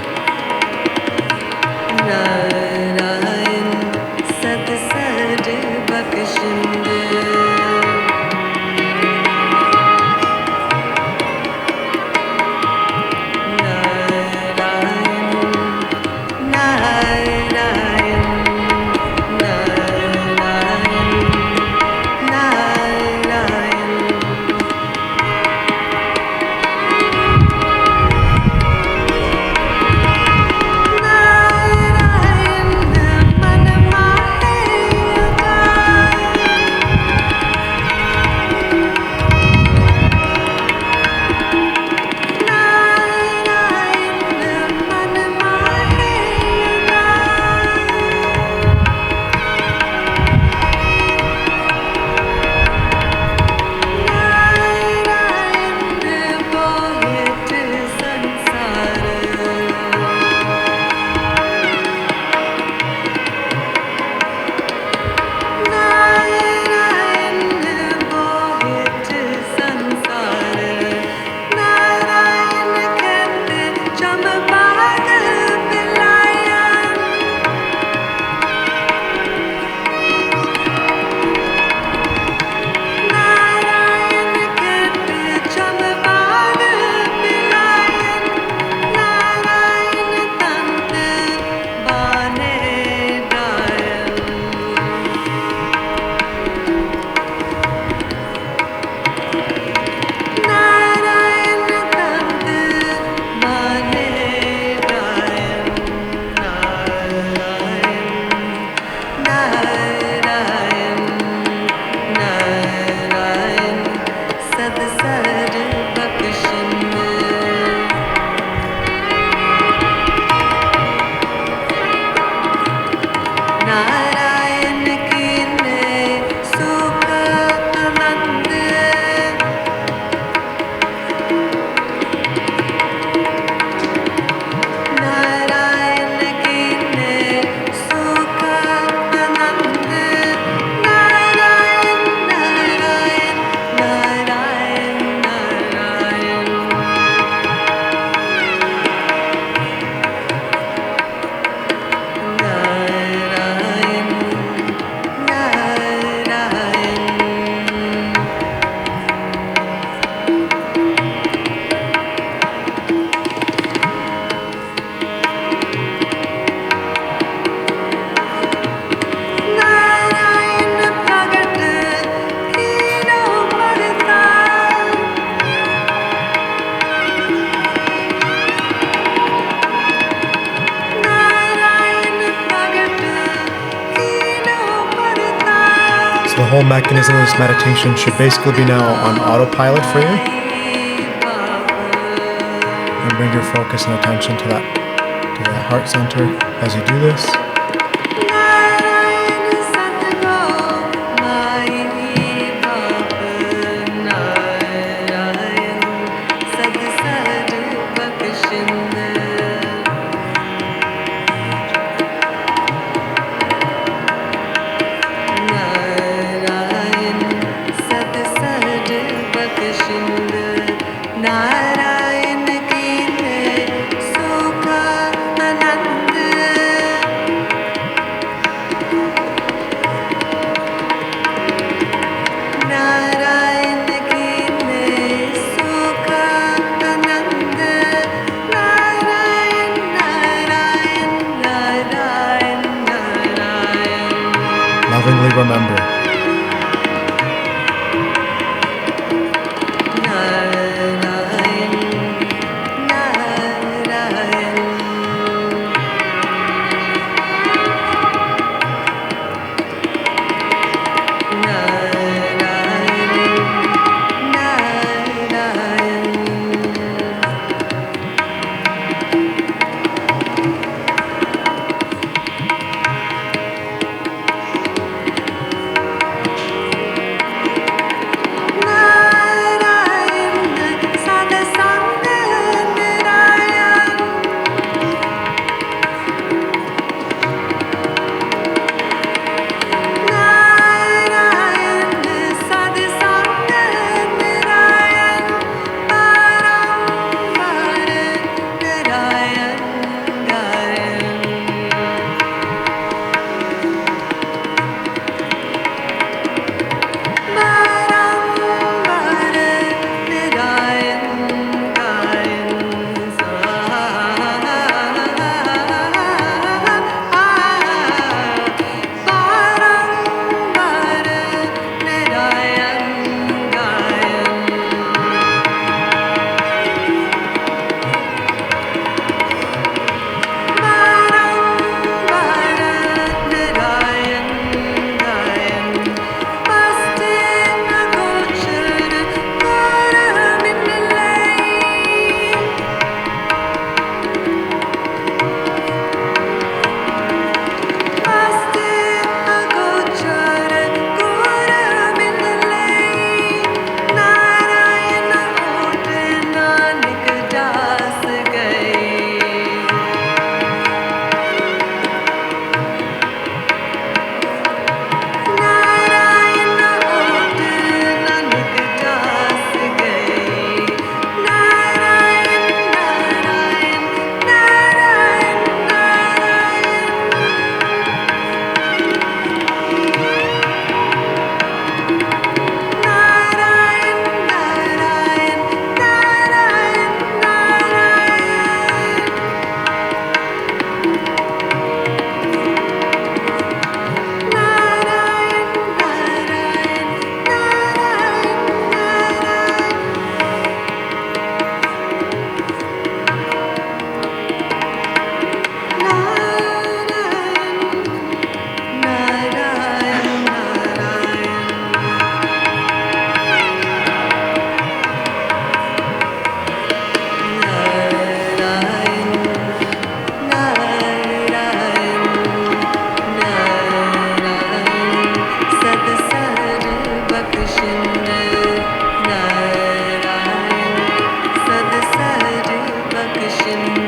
whole mechanism of this meditation should basically be now on autopilot for you. And bring your focus and attention to that heart center as you do this. Lovingly remember.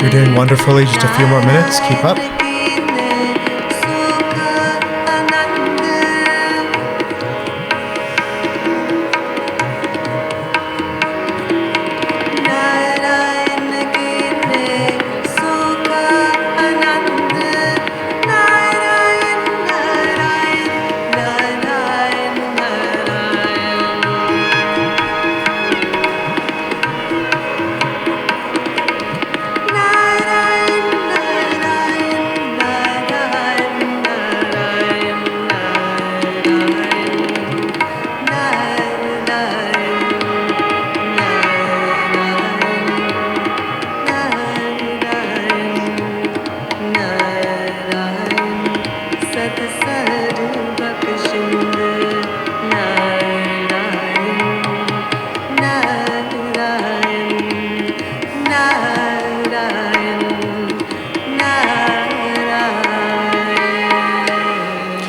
You're doing wonderfully. Just a few more minutes. Keep up.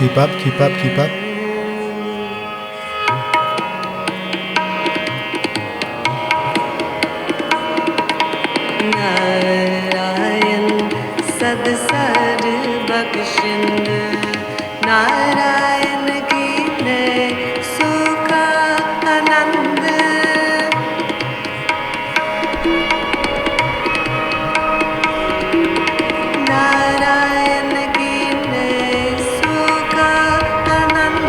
Keep up, keep up, keep up. Narayan sad sad bakshind Narayan ki ne sukha anand Narayan ki ne sukha anand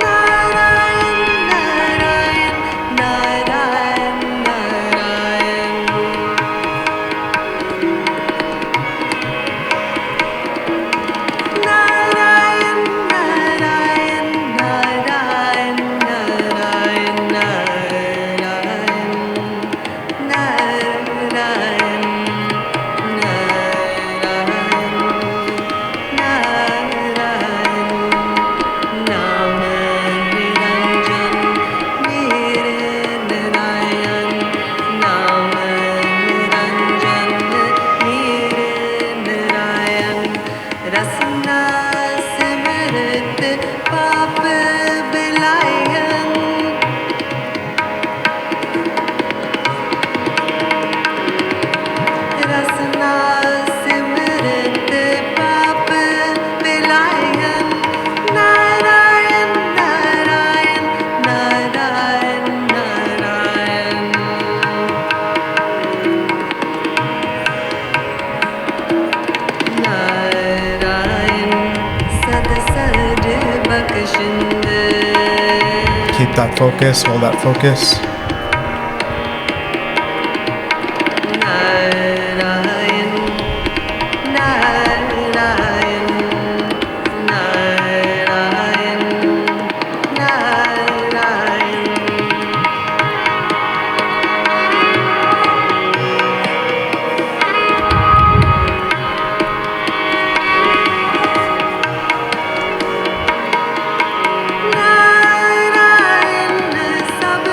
Narayan Narayan Narayan Narayan Narayan, Narayan, Narayan, Narayan, Narayan, Narayan, Narayan, Nam Niranjan, Nirayan, Nam Niranjan, Nirayan, Rasna Simrit Pap Bilayan Rasna Simrit Pap Bilayan Narayan, Narayan, Narayan, Narayan Narayan sad sad bakshind Keep that focus, hold that focus. Narayan Narayan Narayan Narayan Narayan sab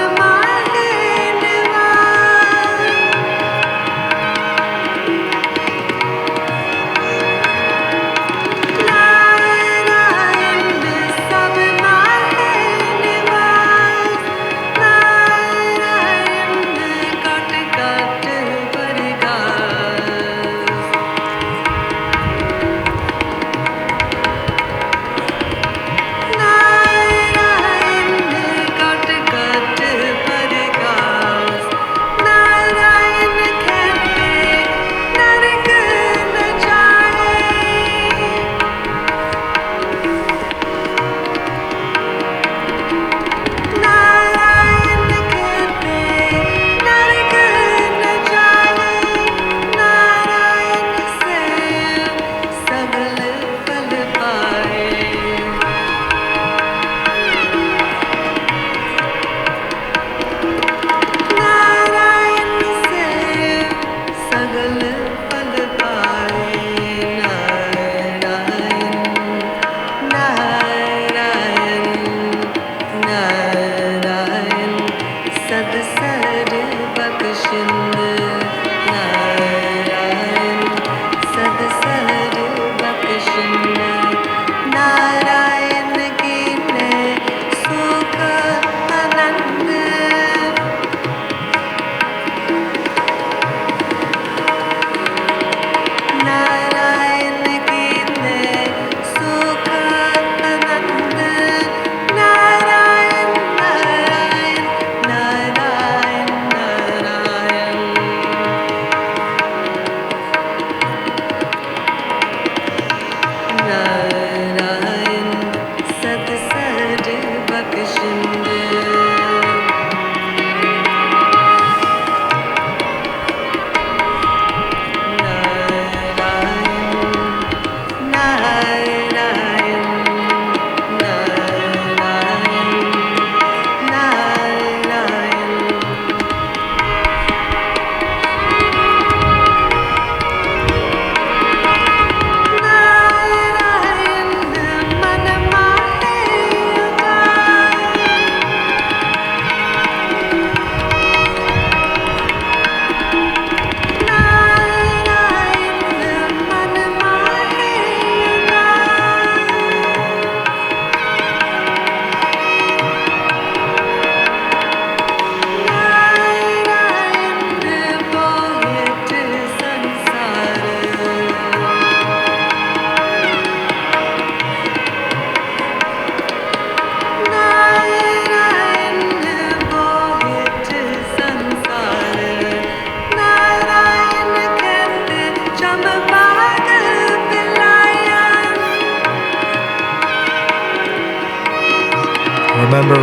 Remember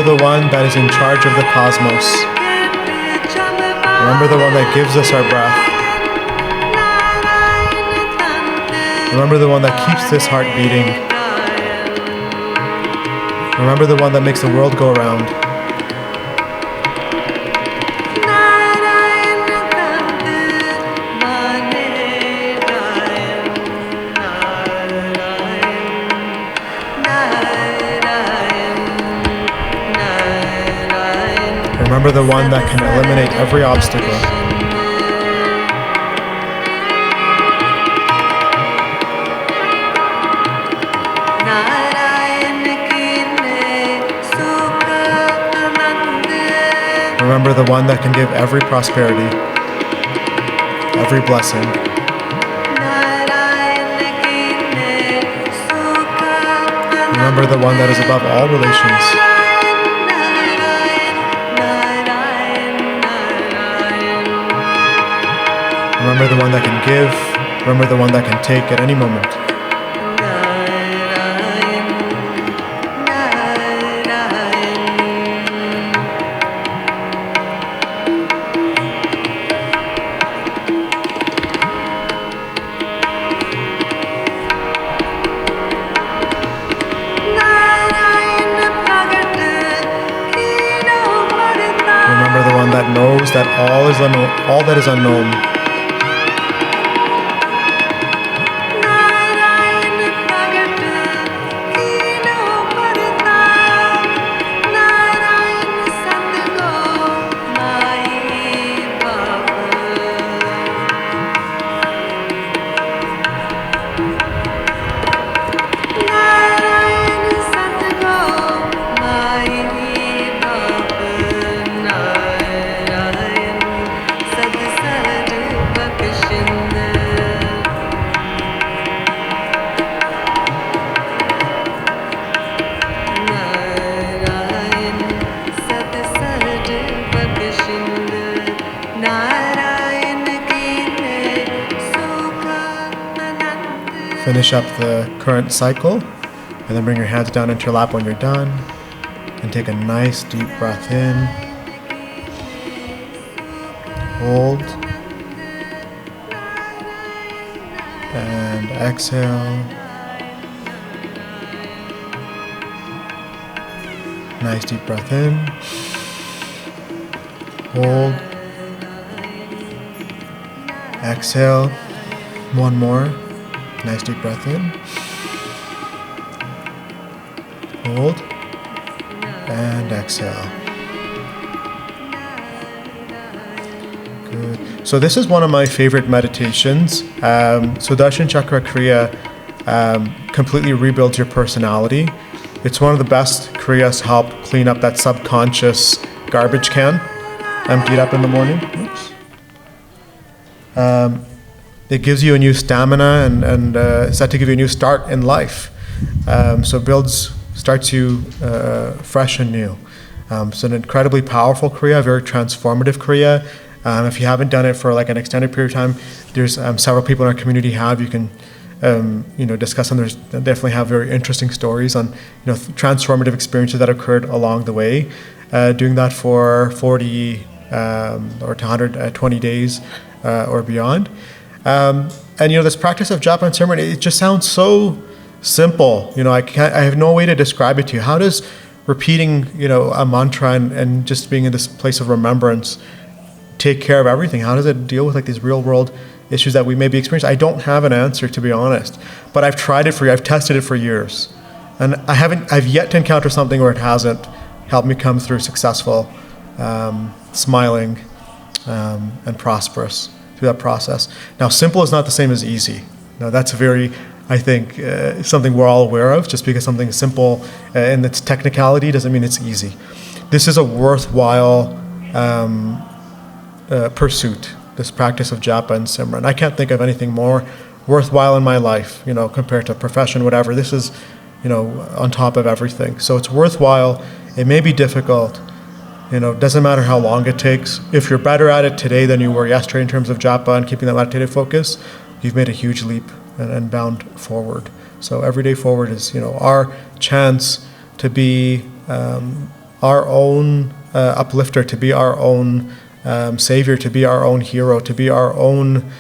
the one that is in charge of the cosmos. Remember the one that gives us our breath. Remember the one that keeps this heart beating. Remember the one that makes the world go around. Remember the one that can eliminate every obstacle. Remember the one that can give every prosperity, every blessing. Remember the one that is above all relations. Remember the one that can give. Remember the one that can take at any moment. Remember the one that knows that all that is unknown. Finish up the current cycle, and then bring your hands down into your lap when you're done. And take a nice deep breath in. Hold. And exhale. Nice deep breath in. Hold. Exhale. One more. Nice deep breath in. Hold. And exhale. Good. So this is one of my favorite meditations. Sudarshan Chakra Kriya completely rebuilds your personality. It's one of the best kriyas to help clean up that subconscious garbage can emptied up in the morning. Oops. It gives you a new stamina and set to give you a new start in life. So it starts you fresh and new. It's an incredibly powerful kriya, very transformative kriya. If you haven't done it for like an extended period of time, there's several people in our community have. You can discuss them. They definitely have very interesting stories on transformative experiences that occurred along the way. Doing that for 40 or to 120 days or beyond. And this practice of japa and Simran, it just sounds so simple. I have no way to describe it to you. How does repeating, a mantra and just being in this place of remembrance take care of everything? How does it deal with like these real world issues that we may be experiencing? I don't have an answer, to be honest, but I've tried it I've tested it for years, and I've yet to encounter something where it hasn't helped me come through successful, smiling, and prosperous through that process. Now, simple is not the same as easy. Now, that's I think, something we're all aware of. Just because something is simple in its technicality doesn't mean it's easy. This is a worthwhile pursuit, this practice of japa and Simran. I can't think of anything more worthwhile in my life, compared to profession, whatever. This is, on top of everything. So it's worthwhile. It may be difficult. Doesn't matter how long it takes. If you're better at it today than you were yesterday in terms of japa and keeping that meditative focus, you've made a huge leap and bound forward. So every day forward is, our chance to be our own uplifter, to be our own savior, to be our own hero, to be our own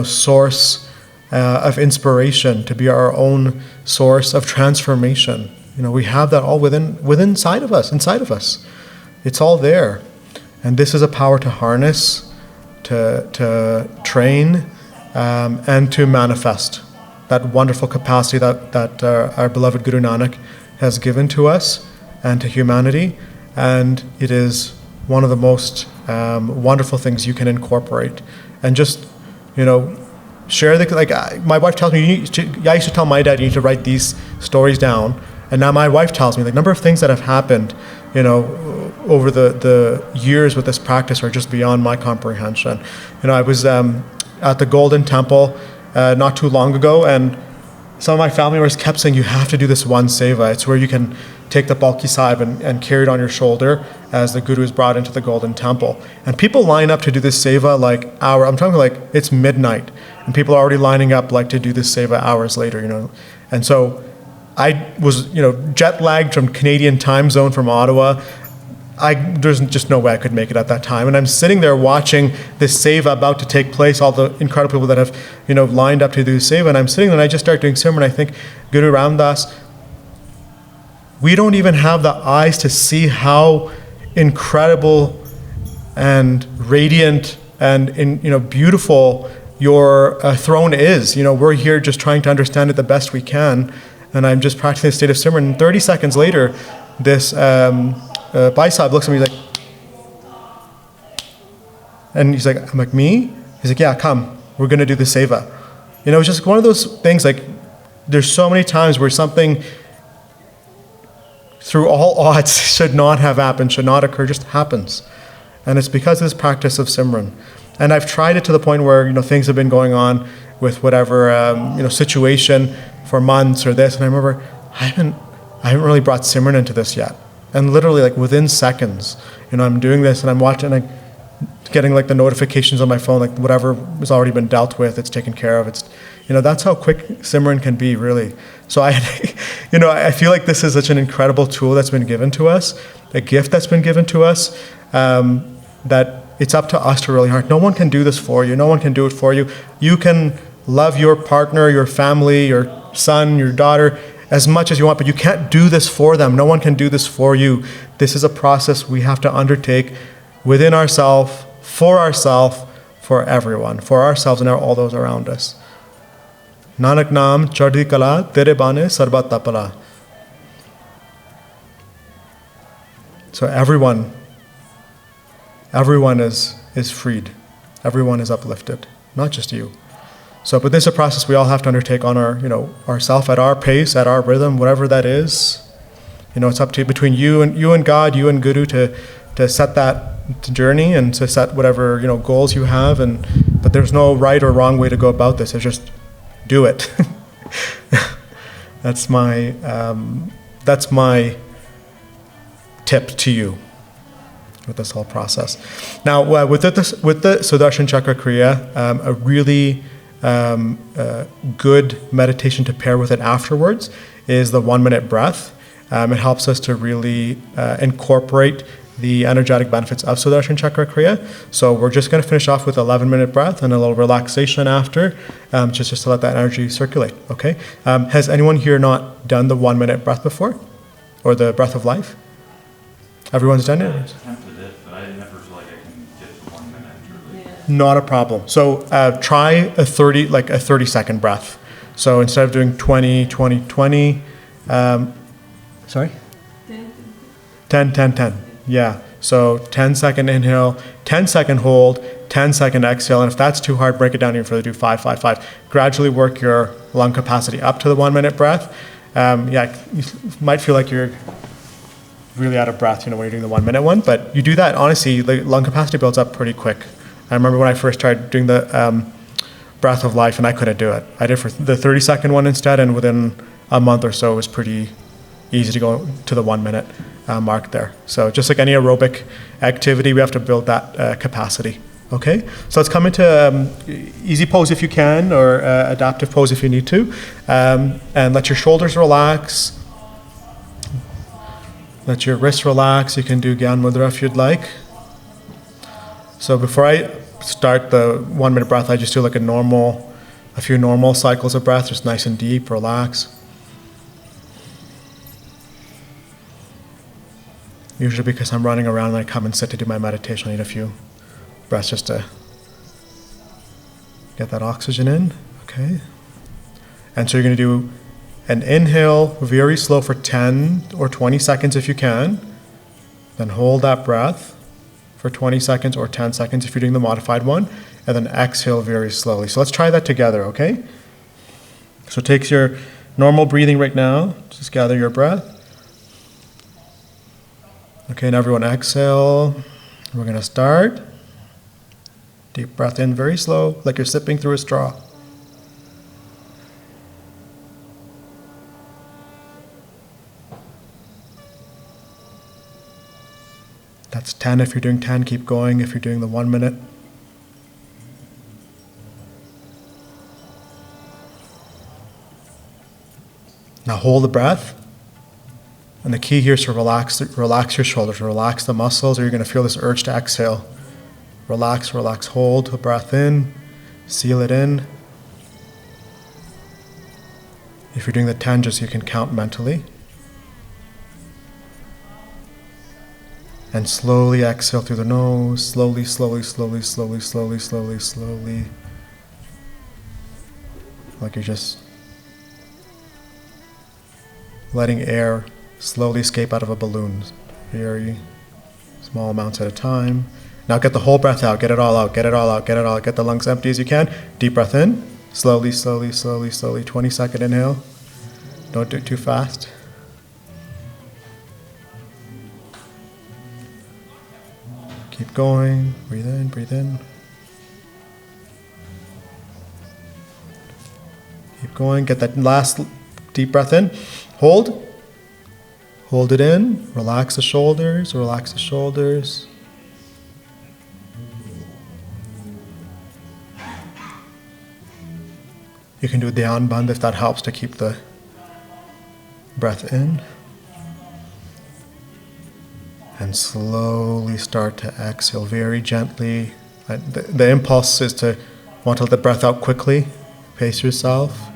source of inspiration, to be our own source of transformation. We have that all inside of us. It's all there. And this is a power to harness, to train, and to manifest. That wonderful capacity that our beloved Guru Nanak has given to us and to humanity. And it is one of the most wonderful things you can incorporate. And just, share my wife tells me, I used to tell my dad, you need to write these stories down. And now my wife tells me the number of things that have happened, over the years with this practice are just beyond my comprehension. I was at the Golden Temple not too long ago, and some of my family members kept saying, you have to do this one seva. It's where you can take the Palki Sahib and carry it on your shoulder as the Guru is brought into the Golden Temple. And people line up to do this seva I'm talking it's midnight, and people are already lining up to do this seva hours later, And so I was, jet lagged from Canadian time zone from Ottawa. There's just no way I could make it at that time. And I'm sitting there watching this seva about to take place, all the incredible people that have, lined up to do seva. And I'm sitting there and I just start doing Simran. I think, Guru Ramdas, we don't even have the eyes to see how incredible and radiant and beautiful your throne is. We're here just trying to understand it the best we can. And I'm just practicing the state of Simran. And 30 seconds later, this Bhai Sahib looks at me, he's like, and he's like, I'm like, me? He's like, yeah, come, we're going to do the seva. It's just one of those things, there's so many times where something through all odds should not have happened, should not occur, just happens. And it's because of this practice of Simran. And I've tried it to the point where, things have been going on with whatever, situation for months or this. And I remember, I haven't really brought Simran into this yet. And literally within seconds, I'm doing this and I'm watching, getting the notifications on my phone, whatever has already been dealt with, it's taken care of. It's, that's how quick Simran can be, really. So I feel like this is such an incredible tool that's been given to us, a gift that's been given to us, that it's up to us to really harness. No one can do this for you. No one can do it for you. You can love your partner, your family, your son, your daughter, as much as you want, but you can't do this for them. No one can do this for you. This is a process we have to undertake within ourselves, for everyone, for ourselves and all those around us. Nanak Naam Chadhi Kala Tere Bane Sarbat Tapala. So everyone is freed. Everyone is uplifted, not just you. So, but this is a process we all have to undertake on ourself, at our pace, at our rhythm, whatever that is. It's up to between you and God, you and Guru to set that journey and to set whatever goals you have. But there's no right or wrong way to go about this. It's just do it. That's my tip to you with this whole process. Now, with the Sudarshan Chakra Kriya, a really good meditation to pair with it afterwards is the 1 minute breath. It helps us to really incorporate the energetic benefits of Sudarshan Chakra Kriya. So we're just going to finish off with 11-minute breath and a little relaxation after, just to let that energy circulate, okay? Has anyone here not done the 1 minute breath before? Or the breath of life? Everyone's done it? I attempted it, but I never feel like I can get to 1 minute, really. Yeah. Not a problem. So try a 30-second breath. So instead of doing 20, 20, 20, sorry? 10. Yeah. So 10-second inhale, 10-second hold, 10-second exhale. And if that's too hard, break it down even further. Do 5, 5, 5. Gradually work your lung capacity up to the 1 minute breath. You might feel like you're really out of breath, when you're doing the 1 minute one. But you do that, honestly, the lung capacity builds up pretty quick. I remember when I first tried doing the breath of life, and I couldn't do it. I did for the 30-second one instead, and within a month or so, it was pretty easy to go to the 1 minute mark there. So just like any aerobic activity, we have to build that capacity. Okay, so let's come into easy pose if you can, or adaptive pose if you need to, and let your shoulders relax. Let your wrists relax. You can do Gyan Mudra if you'd like. So before I start the 1 minute breath, I just do like a few normal cycles of breath, just nice and deep, relax. Usually because I'm running around and I come and sit to do my meditation, I need a few breaths just to get that oxygen in. Okay. And so you're going to do an inhale very slow for 10 or 20 seconds if you can. Then hold that breath for 20 seconds or 10 seconds if you're doing the modified one. And then exhale very slowly. So let's try that together, okay? So take your normal breathing right now. Just gather your breath. Okay, and everyone exhale. We're going to start. Deep breath in, very slow, like you're sipping through a straw. That's 10 if you're doing 10, keep going if you're doing the 1 minute. Now hold the breath. And the key here is to relax your shoulders, relax the muscles, or you're going to feel this urge to exhale. Relax, relax, hold the breath in, seal it in. If you're doing the 10, just you can count mentally. And slowly exhale through the nose, slowly, slowly, slowly, slowly, slowly, slowly, slowly. Like you're just letting air slowly escape out of a balloon, very small amounts at a time. Now get the whole breath out, get it all out, get it all out, get it all out, get the lungs empty as you can. Deep breath in, slowly, slowly, slowly, slowly, 20-second inhale. Don't do it too fast. Keep going, breathe in, breathe in. Keep going, get that last deep breath in. Hold. Hold it in, relax the shoulders, relax the shoulders. You can do Dhyan Bandh if that helps to keep the breath in. And slowly start to exhale very gently. The impulse is to want to let the breath out quickly. Pace yourself.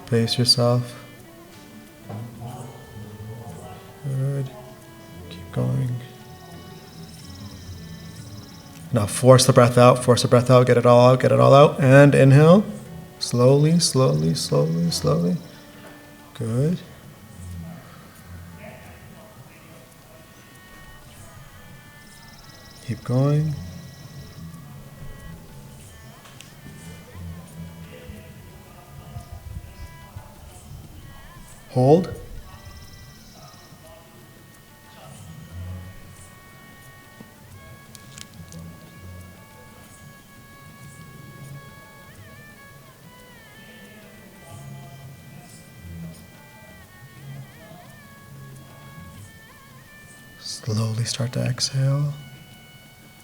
Pace yourself. Good. Keep going. Now force the breath out, get it all out, get it all out. And inhale. Slowly, slowly, slowly, slowly. Good. Keep going. Hold. Slowly start to exhale.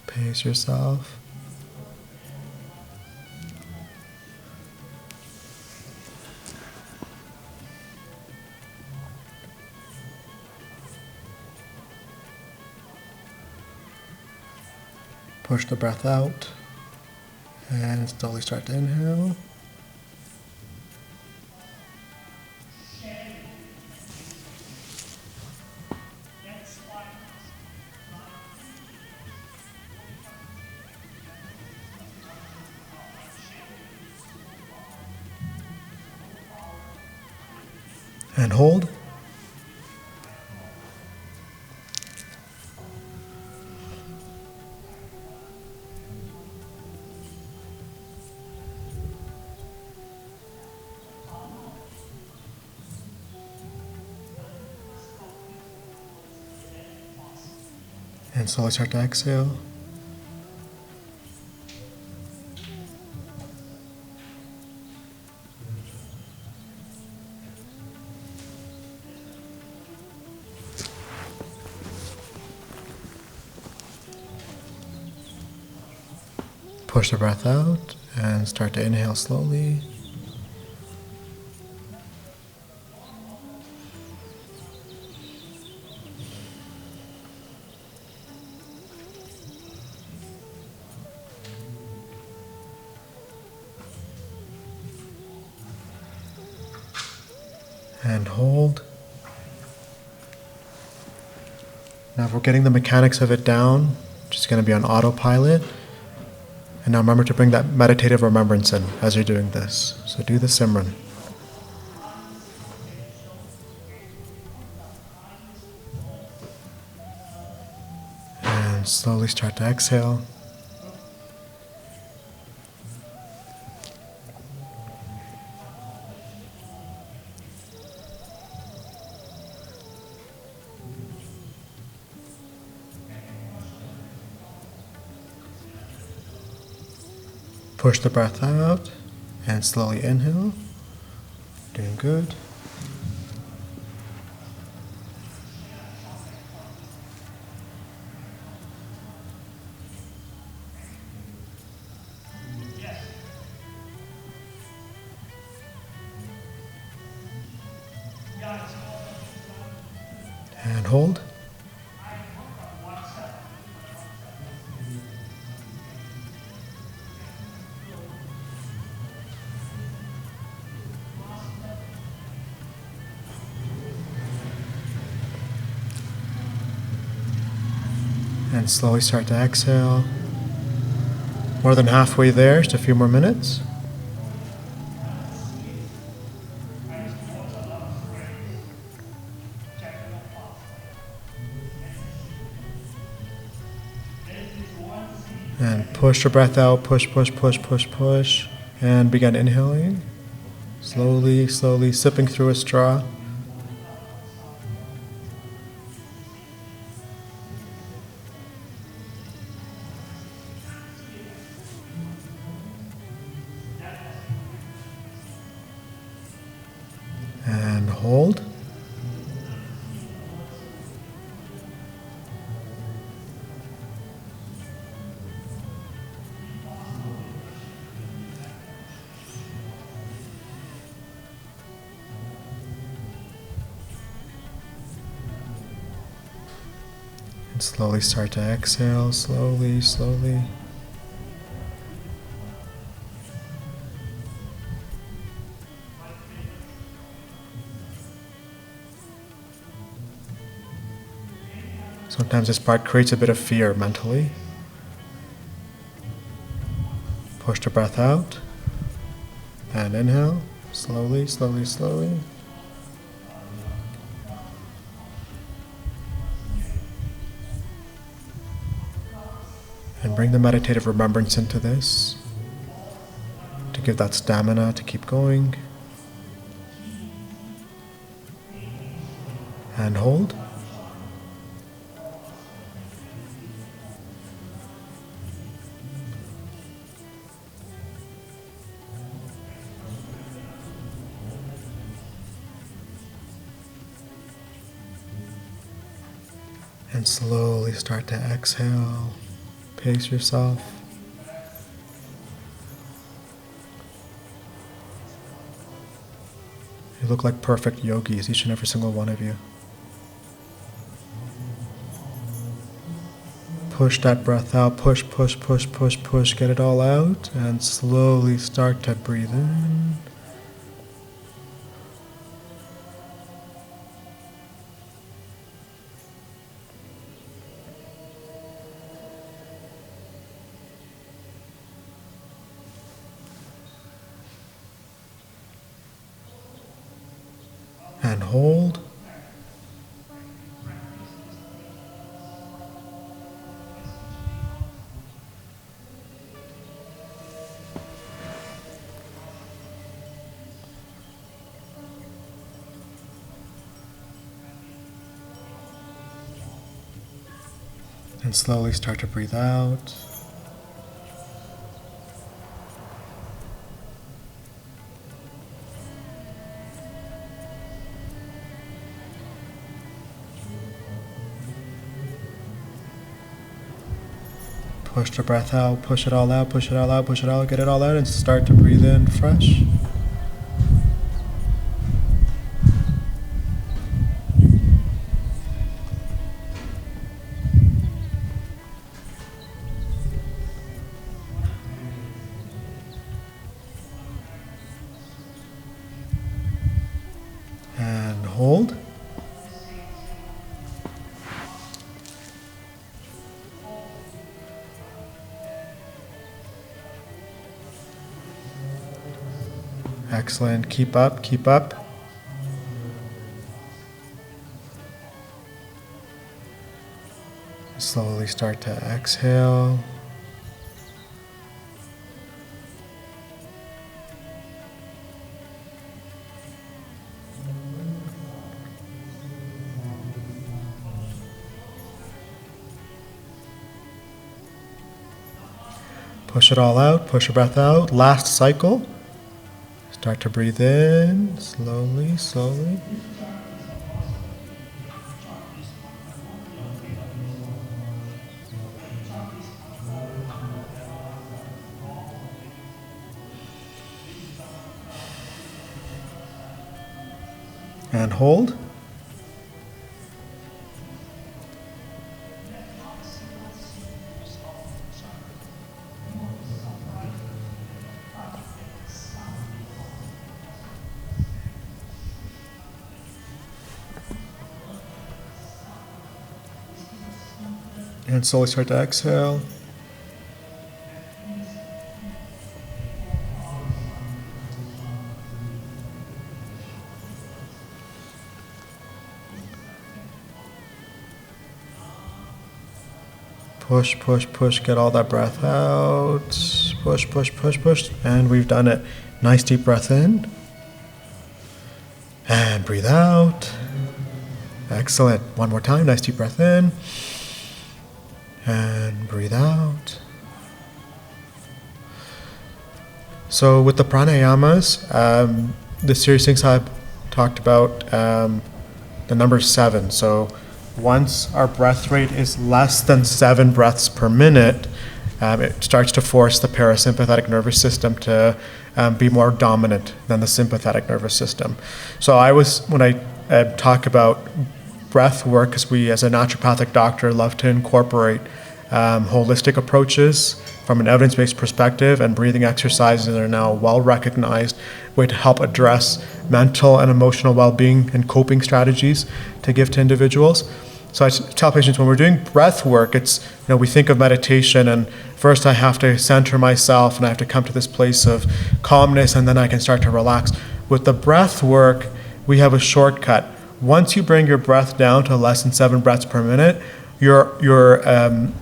Pace yourself. Push the breath out and slowly start to inhale. And hold. And slowly start to exhale. Push the breath out and start to inhale slowly. And hold. Now if we're getting the mechanics of it down, just going to be on autopilot. And now remember to bring that meditative remembrance in as you're doing this. So do the Simran. And slowly start to exhale. Push the breath out and slowly inhale. Doing good. And hold. And slowly start to exhale. More than halfway there, just a few more minutes. And push your breath out, push, push, push, push, push. And begin inhaling. Slowly, slowly sipping through a straw. And hold. And slowly start to exhale, slowly, slowly. Sometimes this part creates a bit of fear mentally. Push the breath out and inhale, slowly, slowly, slowly. And bring the meditative remembrance into this to give that stamina to keep going. And hold. And slowly start to exhale. Pace yourself. You look like perfect yogis, each and every single one of you. Push that breath out. Push, push, push, push, push. Get it all out. And slowly start to breathe in. And hold. And slowly start to breathe out. Push the breath out, push it all out, push it all out, push it all out, get it all out, and start to breathe in fresh. hold. Excellent. Keep up, keep up. Slowly start to exhale. Push it all out, push your breath out. Last cycle. Start to breathe in, slowly, slowly. And hold. And slowly start to exhale. Push, push, push, get all that breath out. Push, push, push, push. And we've done it. Nice deep breath in. And breathe out. Excellent. One more time. Nice deep breath in. And breathe out. So with the pranayamas, the Sri Singh Sahib talked about the number 7. So once our breath rate is less than 7 breaths per minute, it starts to force the parasympathetic nervous system to be more dominant than the sympathetic nervous system. So when I talk about breath work, because we as a naturopathic doctor love to incorporate holistic approaches from an evidence-based perspective, and breathing exercises are now a well-recognized way to help address mental and emotional well-being and coping strategies to give to individuals. So I tell patients when we're doing breath work, it's, we think of meditation, and first I have to center myself and I have to come to this place of calmness, and then I can start to relax. With the breath work, we have a shortcut. Once you bring your breath down to less than 7 breaths per minute, your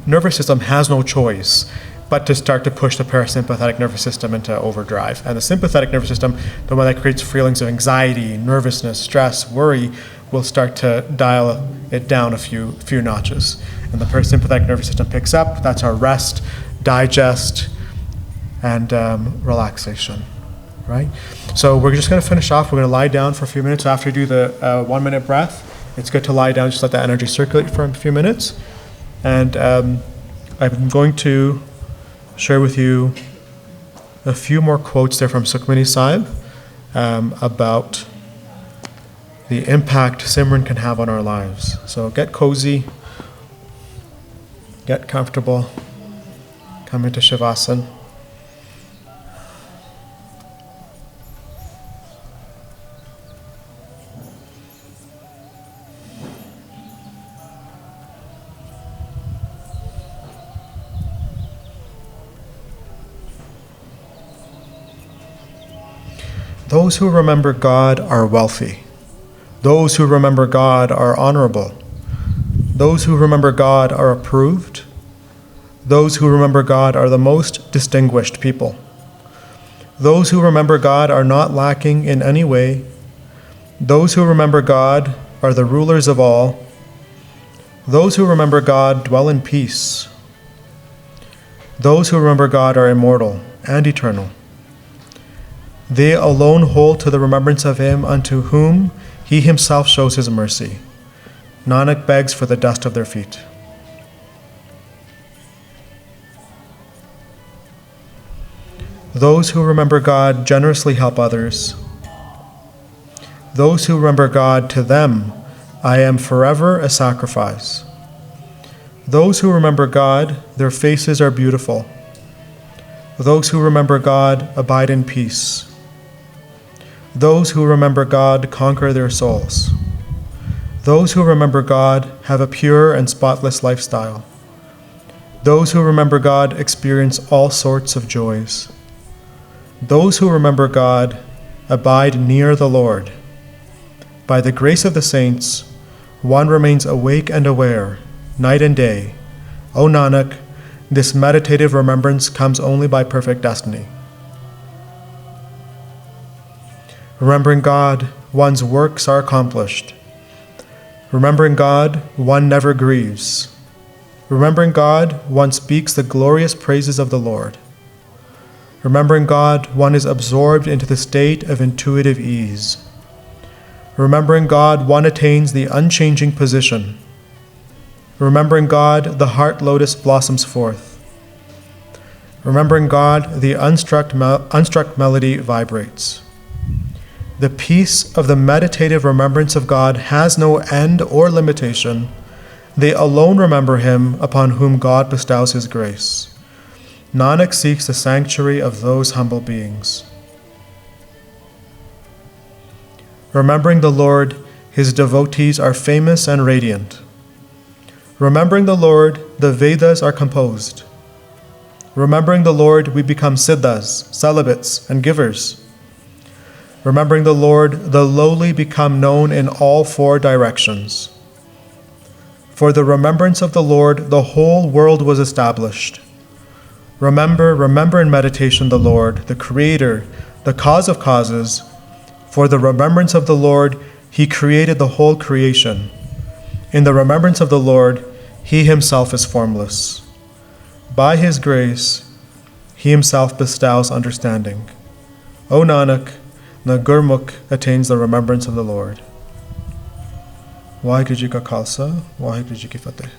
nervous system has no choice but to start to push the parasympathetic nervous system into overdrive. And the sympathetic nervous system, the one that creates feelings of anxiety, nervousness, stress, worry, will start to dial it down a few notches. And the parasympathetic nervous system picks up. That's our rest, digest, and relaxation, right? So we're just gonna finish off. We're gonna lie down for a few minutes. After you do the 1 minute breath, it's good to lie down, just let that energy circulate for a few minutes. And I'm going to share with you a few more quotes there from Sukhmani Sahib about the impact Simran can have on our lives. So get cozy, get comfortable, come into Shavasana. Those who remember God are wealthy. Those who remember God are honorable. Those who remember God are approved. Those who remember God are the most distinguished people. Those who remember God are not lacking in any way. Those who remember God are the rulers of all. Those who remember God dwell in peace. Those who remember God are immortal and eternal. They alone hold to the remembrance of Him unto whom He Himself shows His mercy. Nanak begs for the dust of their feet. Those who remember God generously help others. Those who remember God, to them I am forever a sacrifice. Those who remember God, their faces are beautiful. Those who remember God abide in peace. Those who remember God conquer their souls. Those who remember God have a pure and spotless lifestyle. Those who remember God experience all sorts of joys. Those who remember God abide near the Lord. By the grace of the saints, one remains awake and aware, night and day. O Nanak, this meditative remembrance comes only by perfect destiny. Remembering God, one's works are accomplished. Remembering God, one never grieves. Remembering God, one speaks the glorious praises of the Lord. Remembering God, one is absorbed into the state of intuitive ease. Remembering God, one attains the unchanging position. Remembering God, the heart lotus blossoms forth. Remembering God, the unstruck melody vibrates. The peace of the meditative remembrance of God has no end or limitation. They alone remember him upon whom God bestows his grace. Nanak seeks the sanctuary of those humble beings. Remembering the Lord, his devotees are famous and radiant. Remembering the Lord, the Vedas are composed. Remembering the Lord, we become siddhas, celibates, and givers. Remembering the Lord, the lowly become known in all four directions. For the remembrance of the Lord, the whole world was established. Remember in meditation the Lord, the Creator, the cause of causes. For the remembrance of the Lord, he created the whole creation. In the remembrance of the Lord, he himself is formless. By his grace, he himself bestows understanding. O Nanak, the Gurmukh attains the remembrance of the Lord. Waheguru Ji Ka Khalsa, Waheguru Ji Ki Fateh.